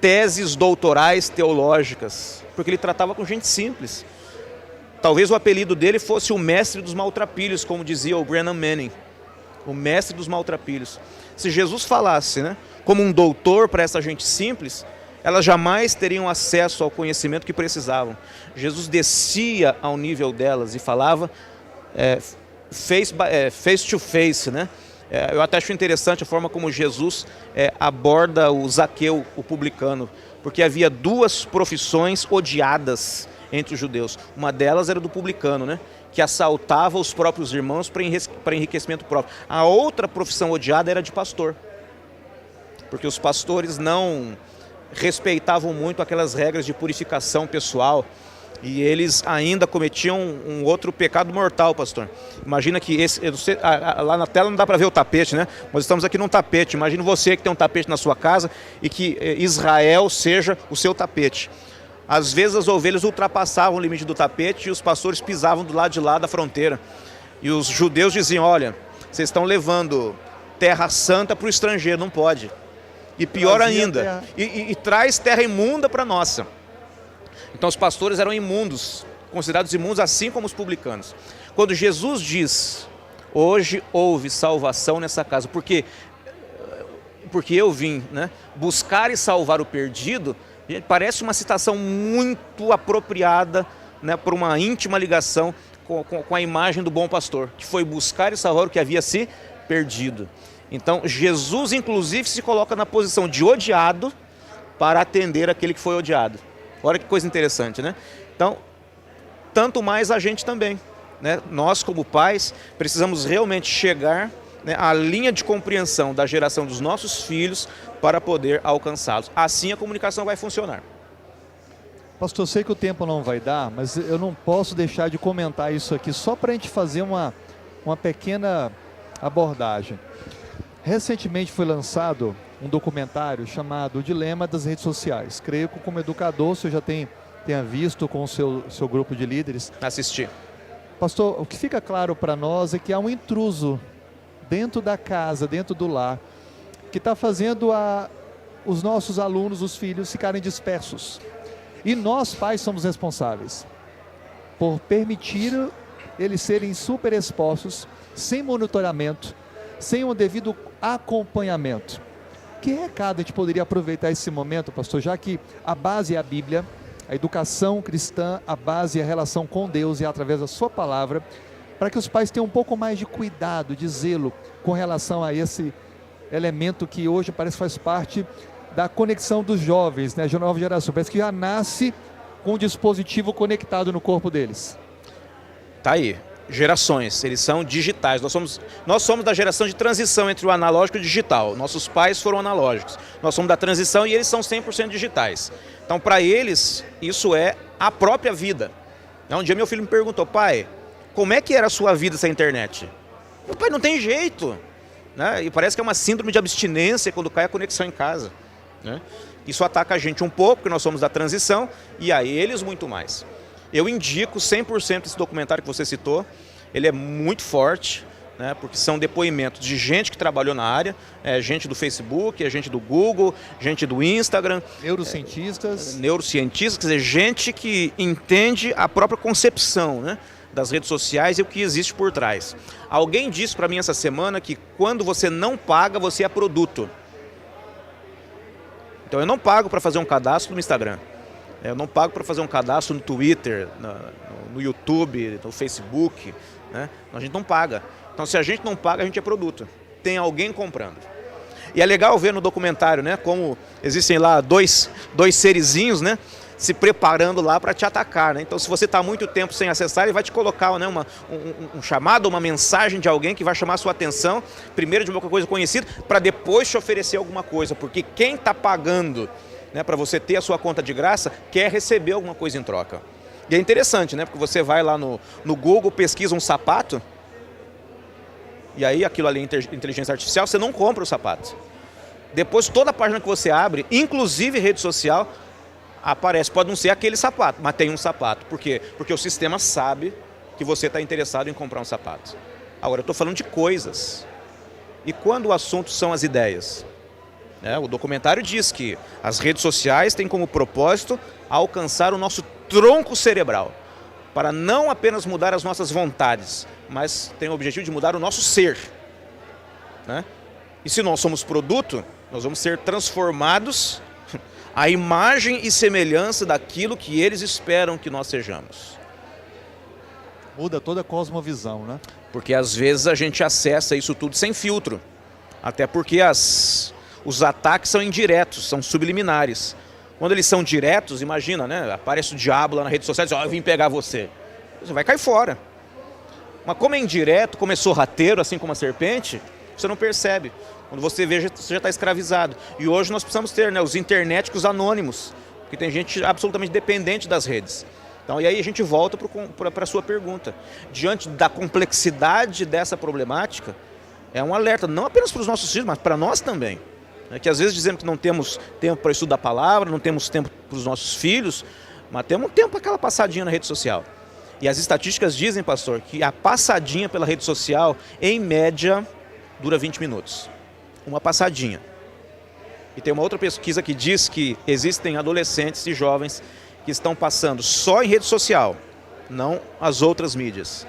teses doutorais teológicas, porque ele tratava com gente simples. Talvez o apelido dele fosse o mestre dos maltrapilhos, como dizia o Brennan Manning, o mestre dos maltrapilhos. Se Jesus falasse, né, como um doutor para essa gente simples, elas jamais teriam acesso ao conhecimento que precisavam. Jesus descia ao nível delas e falava face to face, né? Eu até acho interessante a forma como Jesus aborda o Zaqueu, o publicano, porque havia 2 profissões odiadas entre os judeus. Uma delas era do publicano, né, que assaltava os próprios irmãos para enriquecimento próprio. A outra profissão odiada era de pastor, porque os pastores não respeitavam muito aquelas regras de purificação pessoal e eles ainda cometiam um outro pecado mortal, pastor. Imagina que lá na tela não dá para ver o tapete, né? Mas estamos aqui num tapete. Imagina você que tem um tapete na sua casa e que Israel seja o seu tapete. Às vezes as ovelhas ultrapassavam o limite do tapete e os pastores pisavam do lado de lá da fronteira. E os judeus diziam, olha, vocês estão levando terra santa para o estrangeiro, não pode. E pior ainda, e traz terra imunda para a nossa. Então os pastores eram imundos, considerados imundos assim como os publicanos. Quando Jesus diz, hoje houve salvação nessa casa, porque eu vim, né, buscar e salvar o perdido, parece uma citação muito apropriada, né, por uma íntima ligação com a imagem do bom pastor, que foi buscar e salvar o que havia se perdido. Então Jesus inclusive se coloca na posição de odiado para atender aquele que foi odiado. Olha que coisa interessante, né? Então, tanto mais a gente também, né? Nós como pais precisamos realmente chegar, né, à linha de compreensão da geração dos nossos filhos para poder alcançá-los. Assim a comunicação vai funcionar. Pastor, eu sei que o tempo não vai dar, mas eu não posso deixar de comentar isso aqui, só para a gente fazer uma pequena abordagem. Recentemente foi lançado um documentário chamado O Dilema das Redes Sociais. Creio que como educador você já tenha visto com o seu grupo de líderes. Assisti. Pastor, o que fica claro para nós é que há um intruso dentro da casa, dentro do lar, que está fazendo os nossos alunos, os filhos, ficarem dispersos. E nós, pais, somos responsáveis por permitir eles serem super expostos, sem monitoramento, sem um devido acompanhamento. Que recado a gente poderia aproveitar esse momento, pastor, já que a base é a Bíblia, a educação cristã, a base é a relação com Deus e através da sua palavra, para que os pais tenham um pouco mais de cuidado, de zelo com relação a esse elemento que hoje parece que faz parte da conexão dos jovens, né, da nova geração, parece que já nasce com um dispositivo conectado no corpo deles. Tá aí, gerações, eles são digitais, nós somos da geração de transição entre o analógico e o digital, nossos pais foram analógicos, nós somos da transição e eles são 100% digitais. Então para eles isso é a própria vida. Um dia meu filho me perguntou, pai, como é que era a sua vida sem internet? Meu pai, não tem jeito, né? E parece que é uma síndrome de abstinência quando cai a conexão em casa, né? Isso ataca a gente um pouco, porque nós somos da transição, e a eles muito mais. Eu indico 100% esse documentário que você citou, ele é muito forte, né, porque são depoimentos de gente que trabalhou na área, gente do Facebook, gente do Google, gente do Instagram. Neurocientistas. Neurocientistas, quer dizer, gente que entende a própria concepção, né, das redes sociais e o que existe por trás. Alguém disse para mim essa semana que quando você não paga, você é produto. Então eu não pago para fazer um cadastro no Instagram. Eu não pago para fazer um cadastro no Twitter, no YouTube, no Facebook, né? A gente não paga. Então se a gente não paga, a gente é produto. Tem alguém comprando. E é legal ver no documentário, né, como existem lá dois serizinhos, né, se preparando lá para te atacar, né? Então se você está muito tempo sem acessar, ele vai te colocar, né, um chamado, uma mensagem de alguém que vai chamar a sua atenção, primeiro de uma coisa conhecida, para depois te oferecer alguma coisa, porque quem está pagando, né, para você ter a sua conta de graça, quer receber alguma coisa em troca. E é interessante, né, porque você vai lá no Google, pesquisa um sapato, e aí aquilo ali é inteligência artificial, você não compra o sapato. Depois toda a página que você abre, inclusive rede social, aparece, pode não ser aquele sapato, mas tem um sapato. Por quê? Porque o sistema sabe que você está interessado em comprar um sapato. Agora, eu estou falando de coisas. E quando o assunto são as ideias? O documentário diz que as redes sociais têm como propósito alcançar o nosso tronco cerebral, para não apenas mudar as nossas vontades, mas tem o objetivo de mudar o nosso ser, né? E se nós somos produto, nós vamos ser transformados à imagem e semelhança daquilo que eles esperam que nós sejamos. Muda toda a cosmovisão, né? Porque às vezes a gente acessa isso tudo sem filtro, até porque os ataques são indiretos, são subliminares. Quando eles são diretos, imagina, né? Aparece o diabo lá na rede social e diz, eu vim pegar você. Você vai cair fora. Mas como é indireto, como é sorrateiro, assim como a serpente, você não percebe. Quando você vê, você já está escravizado. E hoje nós precisamos ter, né, os internéticos anônimos, porque tem gente absolutamente dependente das redes. Então, e aí a gente volta para a sua pergunta. Diante da complexidade dessa problemática, é um alerta, não apenas para os nossos filhos, mas para nós também. Que às vezes dizemos que não temos tempo para estudar a palavra, não temos tempo para os nossos filhos, mas temos tempo para aquela passadinha na rede social. E as estatísticas dizem, pastor, que a passadinha pela rede social, em média, dura 20 minutos. Uma passadinha. E tem uma outra pesquisa que diz que existem adolescentes e jovens que estão passando só em rede social, não as outras mídias,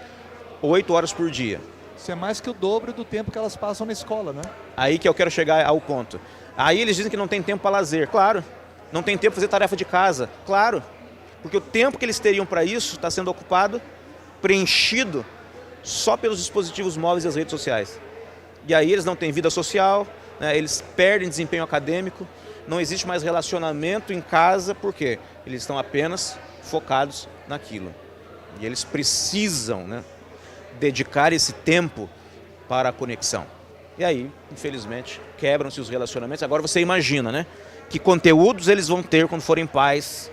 8 horas por dia. Isso é mais que o dobro do tempo que elas passam na escola, né? Aí que eu quero chegar ao ponto. Aí eles dizem que não tem tempo para lazer. Claro. Não tem tempo para fazer tarefa de casa. Claro. Porque o tempo que eles teriam para isso está sendo ocupado, preenchido, só pelos dispositivos móveis e as redes sociais. E aí eles não têm vida social, né? Eles perdem desempenho acadêmico, não existe mais relacionamento em casa, por quê? Eles estão apenas focados naquilo. E eles precisam, né, dedicar esse tempo para a conexão. E aí, infelizmente, quebram-se os relacionamentos. Agora você imagina, né, que conteúdos eles vão ter quando forem pais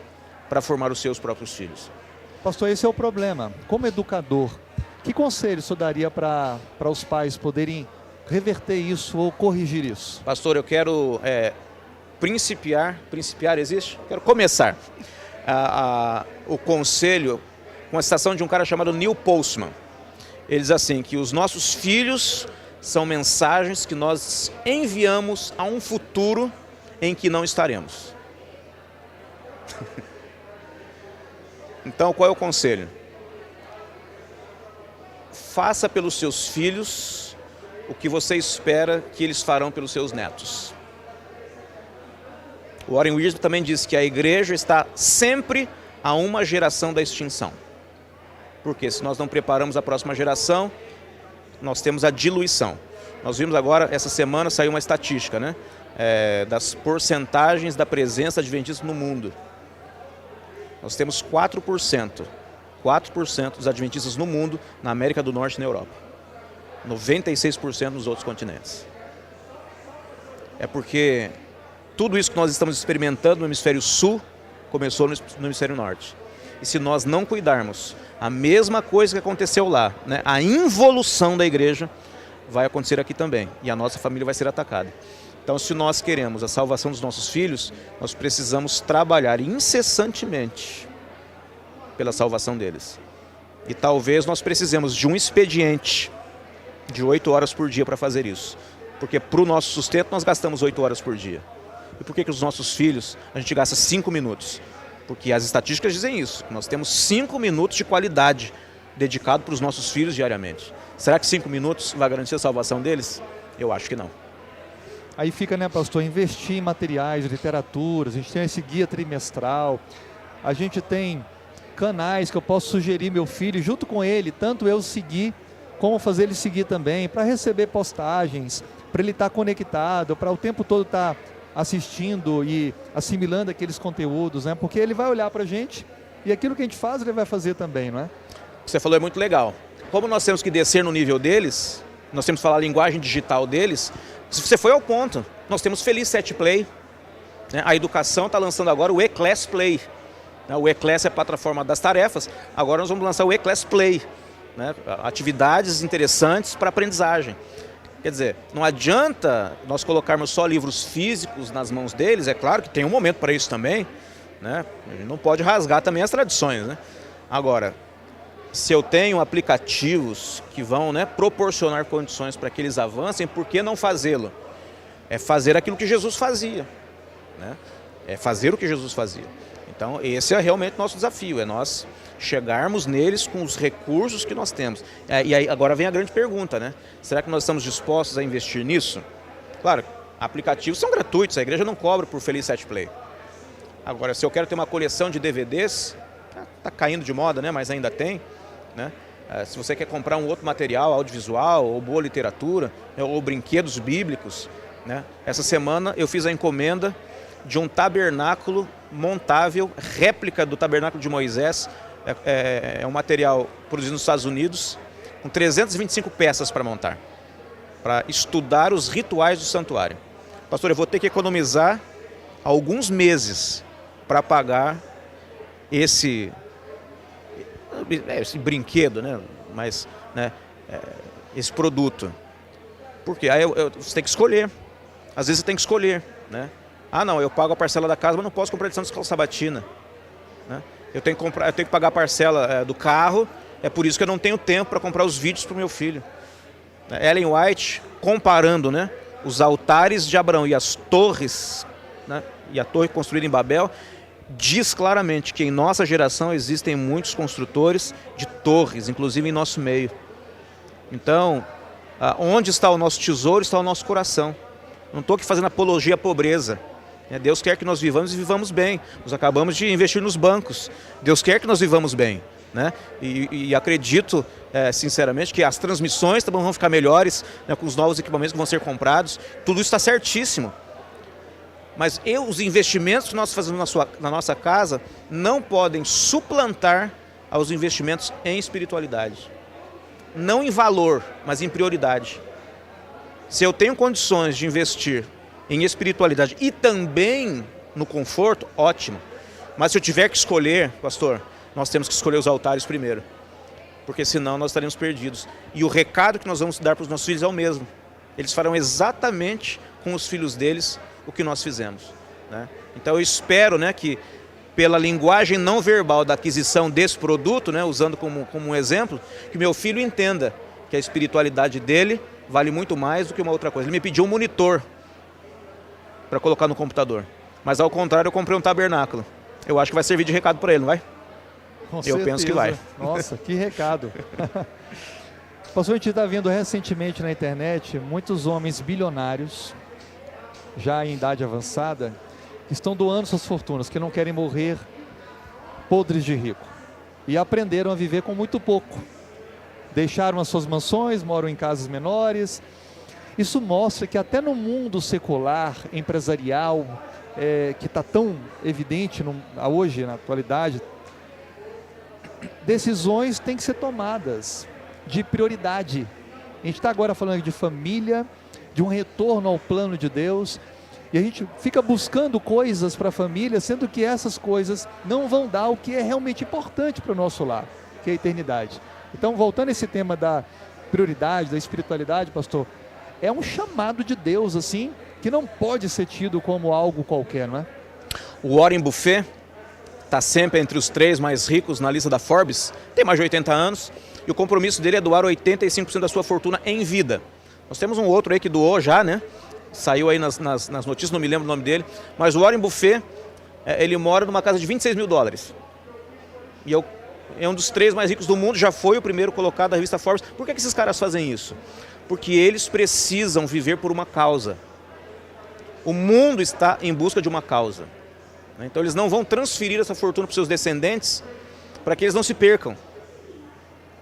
para formar os seus próprios filhos. Pastor, esse é o problema. Como educador, que conselho o senhor daria para os pais poderem reverter isso ou corrigir isso? Pastor, eu quero principiar existe? Quero começar o conselho com a citação de um cara chamado Neil Postman. Ele diz assim, que os nossos filhos são mensagens que nós enviamos a um futuro em que não estaremos. Então, qual é o conselho? Faça pelos seus filhos o que você espera que eles farão pelos seus netos. O Warren Wiersbe também diz que a igreja está sempre a uma geração da extinção. Porque se nós não preparamos a próxima geração, nós temos a diluição. Nós vimos agora, essa semana, saiu uma estatística, né? Das porcentagens da presença adventista no mundo. Nós temos 4% dos adventistas no mundo, na América do Norte e na Europa. 96% nos outros continentes. É porque tudo isso que nós estamos experimentando no hemisfério sul começou no hemisfério norte. E se nós não cuidarmos, a mesma coisa que aconteceu lá, né? A involução da igreja vai acontecer aqui também. E a nossa família vai ser atacada. Então, se nós queremos a salvação dos nossos filhos, nós precisamos trabalhar incessantemente pela salvação deles. E talvez nós precisemos de um expediente de 8 horas por dia para fazer isso. Porque para o nosso sustento nós gastamos 8 horas por dia. E por que os nossos filhos a gente gasta 5 minutos? Porque as estatísticas dizem isso. Nós temos 5 minutos de qualidade dedicado para os nossos filhos diariamente. Será que 5 minutos vai garantir a salvação deles? Eu acho que não. Aí fica, né, pastor, investir em materiais, literatura, a gente tem esse guia trimestral, a gente tem canais que eu posso sugerir meu filho, junto com ele, tanto eu seguir, como fazer ele seguir também, para receber postagens, para ele estar conectado, para o tempo todo estar assistindo e assimilando aqueles conteúdos, né? Porque ele vai olhar para a gente e aquilo que a gente faz, ele vai fazer também, não é? O que você falou é muito legal. Como nós temos que descer no nível deles, nós temos que falar a linguagem digital deles. Se você foi ao ponto, nós temos Feliz 7 Play, né? A educação está lançando agora o E-Class Play, né? O E-Class é a plataforma das tarefas, agora nós vamos lançar o E-Class Play, né? Atividades interessantes para aprendizagem. Quer dizer, não adianta nós colocarmos só livros físicos nas mãos deles, é claro que tem um momento para isso também, né? A gente não pode rasgar também as tradições, né? Agora, se eu tenho aplicativos que vão, né, proporcionar condições para que eles avancem, por que não fazê-lo? É fazer aquilo que Jesus fazia, né? É fazer o que Jesus fazia. Então, esse é realmente o nosso desafio, é nós chegarmos neles com os recursos que nós temos. E aí agora vem a grande pergunta, né? Será que nós estamos dispostos a investir nisso? Claro, aplicativos são gratuitos, a igreja não cobra por Feliz 7 Play. Agora, se eu quero ter uma coleção de DVDs, está caindo de moda, né? Mas ainda tem, né? Se você quer comprar um outro material audiovisual, ou boa literatura, ou brinquedos bíblicos, né? Essa semana eu fiz a encomenda de um tabernáculo montável, réplica do tabernáculo de Moisés. É um material produzido nos Estados Unidos, com 325 peças para montar, para estudar os rituais do santuário. Pastor, eu vou ter que economizar alguns meses para pagar esse brinquedo, né? Mas, né, esse produto. Por quê? Aí você tem que escolher. Às vezes você tem que escolher, né? Ah, não, eu pago a parcela da casa, mas não posso comprar a edição de escola sabatina, né? Eu tenho que pagar a parcela do carro, é por isso que eu não tenho tempo para comprar os vídeos para o meu filho. Ellen White, comparando, né, os altares de Abraão e as torres, né, e a torre construída em Babel, diz claramente que em nossa geração existem muitos construtores de torres, inclusive em nosso meio. Então, onde está o nosso tesouro, está o nosso coração. Não estou aqui fazendo apologia à pobreza. Deus quer que nós vivamos e vivamos bem. Nós acabamos de investir nos bancos. Deus quer que nós vivamos bem. Né? E acredito, sinceramente, que as transmissões também vão ficar melhores, né, com os novos equipamentos que vão ser comprados. Tudo isso está certíssimo. Mas os investimentos que nós fazemos na nossa casa não podem suplantar aos investimentos em espiritualidade. Não em valor, mas em prioridade. Se eu tenho condições de investir em espiritualidade e também no conforto, ótimo. Mas se eu tiver que escolher, pastor, nós temos que escolher os altares primeiro. Porque senão nós estaremos perdidos. E o recado que nós vamos dar para os nossos filhos é o mesmo. Eles farão exatamente com os filhos deles o que nós fizemos. Né? Então eu espero, né, que pela linguagem não verbal da aquisição desse produto, né, usando como um exemplo, que meu filho entenda que a espiritualidade dele vale muito mais do que uma outra coisa. Ele me pediu um monitor para colocar no computador. Mas ao contrário, eu comprei um tabernáculo. Eu acho que vai servir de recado para ele, não vai? Com certeza. Penso que vai. Nossa, que recado. Pastor, a gente está vendo recentemente na internet muitos homens bilionários, já em idade avançada, que estão doando suas fortunas, que não querem morrer podres de rico. E aprenderam a viver com muito pouco. Deixaram as suas mansões, moram em casas menores. Isso mostra que até no mundo secular, empresarial, que está tão evidente hoje, na atualidade, decisões têm que ser tomadas de prioridade. A gente está agora falando de família, de um retorno ao plano de Deus, e a gente fica buscando coisas para a família, sendo que essas coisas não vão dar o que é realmente importante para o nosso lar, que é a eternidade. Então, voltando a esse tema da prioridade, da espiritualidade, pastor, é um chamado de Deus, assim, que não pode ser tido como algo qualquer, não é? O Warren Buffett está sempre entre os 3 mais ricos na lista da Forbes, tem mais de 80 anos, e o compromisso dele é doar 85% da sua fortuna em vida. Nós temos um outro aí que doou já, né? Saiu aí nas notícias, não me lembro o nome dele, mas o Warren Buffett, ele mora numa casa de 26 mil dólares. E é um dos 3 mais ricos do mundo, já foi o primeiro colocado da revista Forbes. Por que esses caras fazem isso? Porque eles precisam viver por uma causa. O mundo está em busca de uma causa. Então eles não vão transferir essa fortuna para os seus descendentes para que eles não se percam.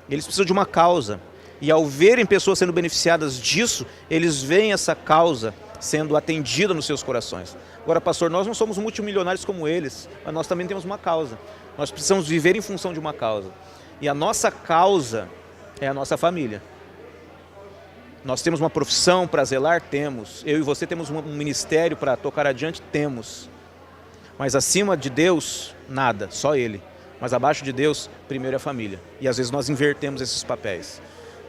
Eles precisam de uma causa. E ao verem pessoas sendo beneficiadas disso, eles veem essa causa sendo atendida nos seus corações. Agora, pastor, nós não somos multimilionários como eles, mas nós também temos uma causa. Nós precisamos viver em função de uma causa. E a nossa causa é a nossa família. Nós temos uma profissão para zelar? Temos. Eu e você temos um ministério para tocar adiante? Temos. Mas acima de Deus, nada, só Ele. Mas abaixo de Deus, primeiro é a família. E às vezes nós invertemos esses papéis.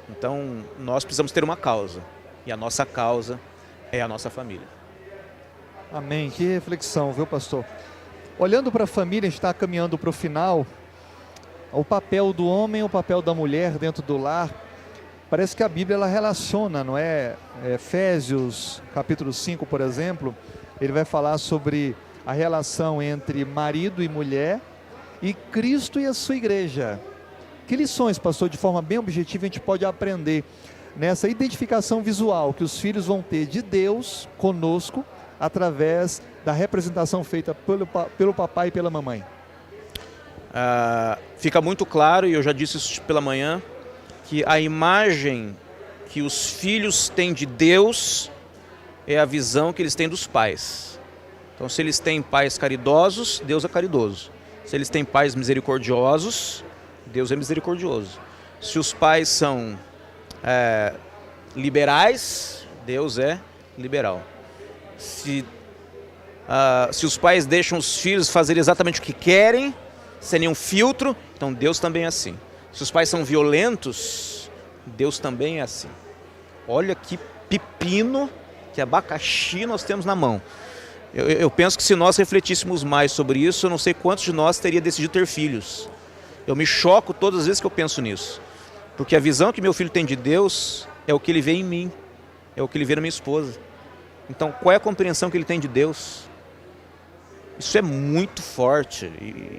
Então, nós precisamos ter uma causa. E a nossa causa é a nossa família. Amém. Que reflexão, viu, pastor? Olhando para a família, a gente está caminhando para o final. O papel do homem, o papel da mulher dentro do lar. Parece que a Bíblia ela relaciona, não é? Efésios, capítulo 5, por exemplo, ele vai falar sobre a relação entre marido e mulher e Cristo e a sua igreja. Que lições, pastor, de forma bem objetiva a gente pode aprender nessa identificação visual que os filhos vão ter de Deus conosco através da representação feita pelo papai e pela mamãe? Fica muito claro, e eu já disse isso pela manhã, que a imagem que os filhos têm de Deus é a visão que eles têm dos pais. Então, se eles têm pais caridosos, Deus é caridoso. Se eles têm pais misericordiosos, Deus é misericordioso. Se os pais são liberais, Deus é liberal. Se os pais deixam os filhos fazer exatamente o que querem, sem nenhum filtro, então Deus também é assim. Se os pais são violentos, Deus também é assim. Olha que pepino, que abacaxi nós temos na mão. Eu penso que se nós refletíssemos mais sobre isso, eu não sei quantos de nós teria decidido ter filhos. Eu me choco todas as vezes que eu penso nisso. Porque a visão que meu filho tem de Deus é o que ele vê em mim, é o que ele vê na minha esposa. Então, qual é a compreensão que ele tem de Deus? Isso é muito forte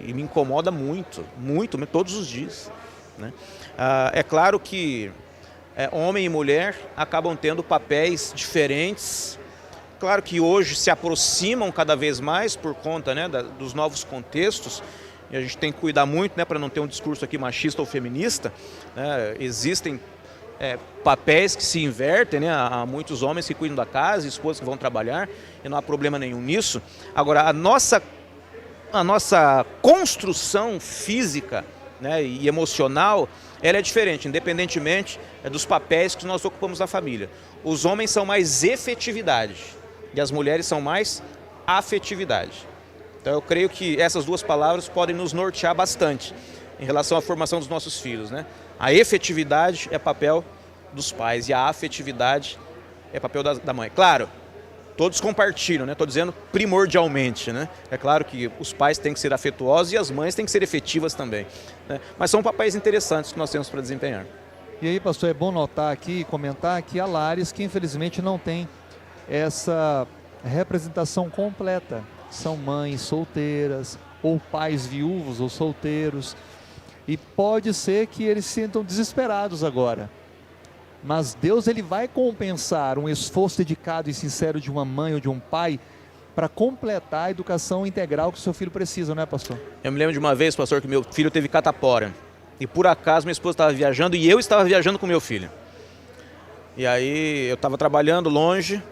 e me incomoda muito, muito, todos os dias, né? É claro que homem e mulher acabam tendo papéis diferentes. Claro que hoje se aproximam cada vez mais por conta, né, dos novos contextos, e a gente tem que cuidar muito, né, para não ter um discurso aqui machista ou feminista, né? Existem papéis que se invertem, né? Há muitos homens que cuidam da casa, esposas que vão trabalhar, e não há problema nenhum nisso. Agora, a nossa construção física, né, e emocional, ela é diferente, independentemente dos papéis que nós ocupamos na família. Os homens são mais efetividade e as mulheres são mais afetividade. Então eu creio que essas duas palavras podem nos nortear bastante em relação à formação dos nossos filhos, né? A efetividade é papel dos pais e a afetividade é papel da mãe. Claro, todos compartilham, né? Estou dizendo primordialmente, né? É claro que os pais têm que ser afetuosos e as mães têm que ser efetivas também, né? Mas são papéis interessantes que nós temos para desempenhar. E aí, pastor, é bom notar aqui e comentar que há lares que infelizmente não tem essa representação completa. São mães solteiras, ou pais viúvos ou solteiros. E pode ser que eles se sintam desesperados agora. Mas Deus, ele vai compensar um esforço dedicado e sincero de uma mãe ou de um pai para completar a educação integral que o seu filho precisa, não é, pastor? Eu me lembro de uma vez, pastor, que meu filho teve catapora. E por acaso minha esposa estava viajando e eu estava viajando com meu filho. E aí eu estava trabalhando longe,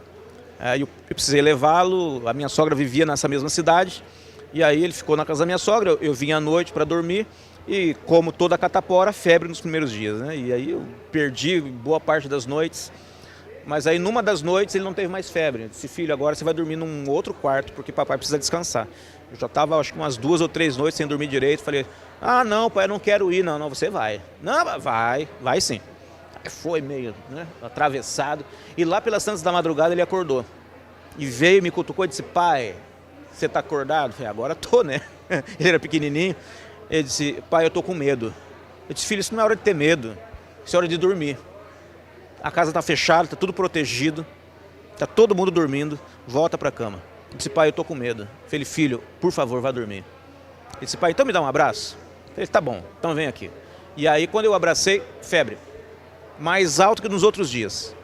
eu precisei levá-lo, a minha sogra vivia nessa mesma cidade. E aí ele ficou na casa da minha sogra, eu vim à noite para dormir. E como toda catapora, febre nos primeiros dias, né? E aí eu perdi boa parte das noites. Mas aí numa das noites ele não teve mais febre. Eu disse, filho, agora você vai dormir num outro quarto, porque papai precisa descansar. Eu já estava, acho que umas 2 ou 3 noites sem dormir direito. Falei, não, pai, eu não quero ir. Não, você vai. Não, vai sim. Aí foi meio, né, atravessado. E lá pelas tantas da madrugada ele acordou. E veio, me cutucou e disse, pai, você está acordado? Eu falei, agora tô, né? Ele era pequenininho. Ele disse, pai, eu tô com medo. Eu disse, filho, isso não é hora de ter medo, isso é hora de dormir. A casa está fechada, está tudo protegido, está todo mundo dormindo, volta para a cama. Eu disse, pai, eu tô com medo. Eu falei, filho, por favor, vá dormir. Ele disse, pai, então me dá um abraço. Eu falei, tá bom, então vem aqui. E aí quando eu abracei, febre, mais alto que nos outros dias.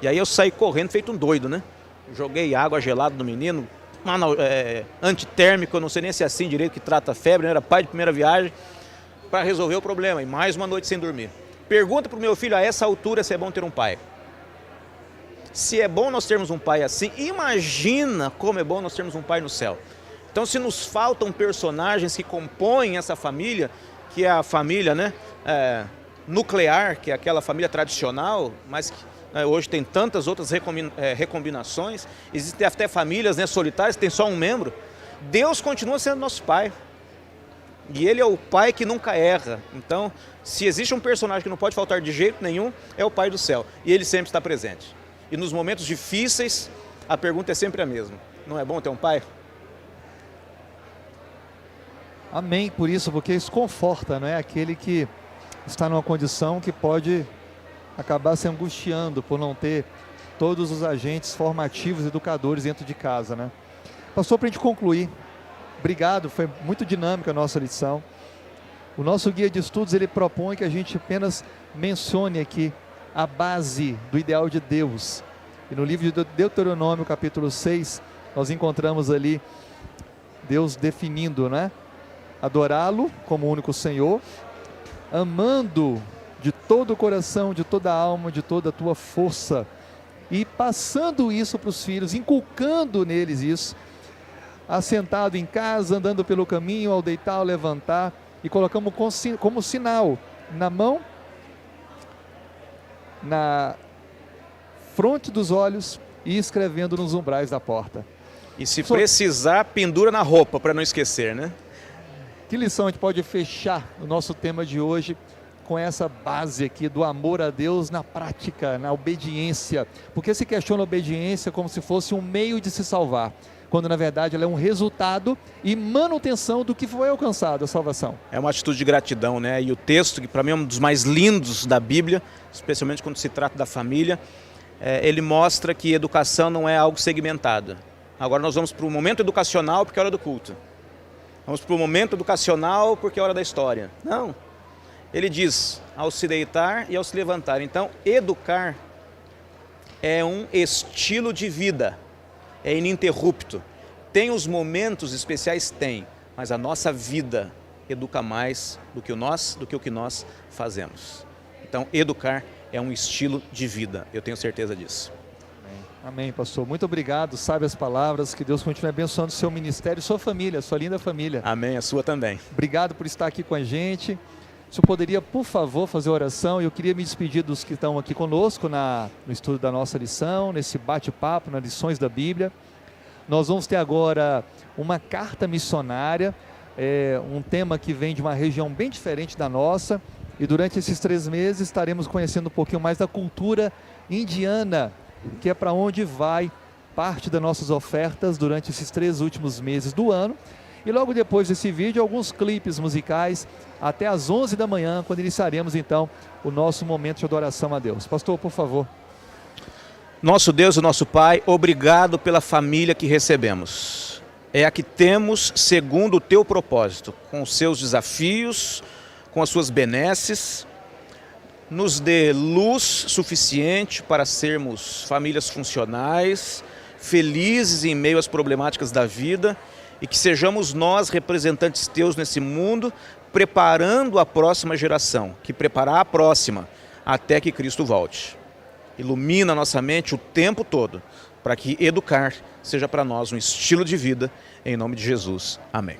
E aí eu saí correndo, feito um doido, né? Joguei água gelada no menino, antitérmico, eu não sei nem se é assim direito que trata a febre, né? Era pai de primeira viagem, para resolver o problema. E mais uma noite sem dormir. Pergunta para o meu filho a essa altura se é bom ter um pai. Se é bom nós termos um pai assim, imagina como é bom nós termos um pai no céu. Então, se nos faltam personagens que compõem essa família, que é a família, né, nuclear, que é aquela família tradicional, mas que hoje tem tantas outras recombinações, existem até famílias, né, solitárias, que tem só um membro. Deus continua sendo nosso pai. E ele é o pai que nunca erra. Então, se existe um personagem que não pode faltar de jeito nenhum, é o pai do céu. E ele sempre está presente. E nos momentos difíceis, a pergunta é sempre a mesma. Não é bom ter um pai? Amém, por isso, porque isso conforta, não é? Aquele que está numa condição que pode acabar se angustiando por não ter todos os agentes formativos, educadores dentro de casa, né? Pastor, para a gente concluir, obrigado, foi muito dinâmica a nossa lição. O nosso guia de estudos, ele propõe que a gente apenas mencione aqui a base do ideal de Deus. E no livro de Deuteronômio, capítulo 6, nós encontramos ali Deus definindo, né? Adorá-lo como único Senhor, amando de todo o coração, de toda a alma, de toda a tua força, e passando isso para os filhos, inculcando neles isso, assentado em casa, andando pelo caminho, ao deitar, ao levantar, e colocamos como sinal na mão, na fronte dos olhos e escrevendo nos umbrais da porta. E se precisar, pendura na roupa para não esquecer, né? Que lição a gente pode fechar o nosso tema de hoje com essa base aqui do amor a Deus na prática, na obediência, porque se questiona a obediência como se fosse um meio de se salvar, quando na verdade ela é um resultado e manutenção do que foi alcançado, a salvação. É uma atitude de gratidão, né? E o texto, que para mim é um dos mais lindos da Bíblia, especialmente quando se trata da família, ele mostra que educação não é algo segmentado. agora nós vamos para o momento educacional porque é hora do culto. Vamos para o momento educacional porque é hora da história. Não. Ele diz ao se deitar e ao se levantar. Então, educar é um estilo de vida, é ininterrupto. Tem os momentos especiais? Tem, mas a nossa vida educa mais do que o que nós fazemos. Então, educar é um estilo de vida, eu tenho certeza disso. Amém, pastor. Muito obrigado, sabe as palavras, que Deus continue abençoando o seu ministério, sua família, sua linda família. Amém, a sua também. Obrigado por estar aqui com a gente. O senhor poderia, por favor, fazer a oração? Eu queria me despedir dos que estão aqui conosco no estudo da nossa lição, nesse bate-papo, nas lições da Bíblia. Nós vamos ter agora uma carta missionária, um tema que vem de uma região bem diferente da nossa, e durante esses 3 meses estaremos conhecendo um pouquinho mais da cultura indiana, que é para onde vai parte das nossas ofertas durante esses 3 últimos meses do ano. E logo depois desse vídeo, alguns clipes musicais até às 11 da manhã, quando iniciaremos então o nosso momento de adoração a Deus. Pastor, por favor. Nosso Deus e nosso Pai, obrigado pela família que recebemos. É a que temos segundo o teu propósito, com os seus desafios, com as suas benesses. Nos dê luz suficiente para sermos famílias funcionais, felizes em meio às problemáticas da vida, e que sejamos nós representantes teus nesse mundo, preparando a próxima geração, que preparar a próxima, até que Cristo volte. Ilumina a nossa mente o tempo todo, para que educar seja para nós um estilo de vida, em nome de Jesus. Amém.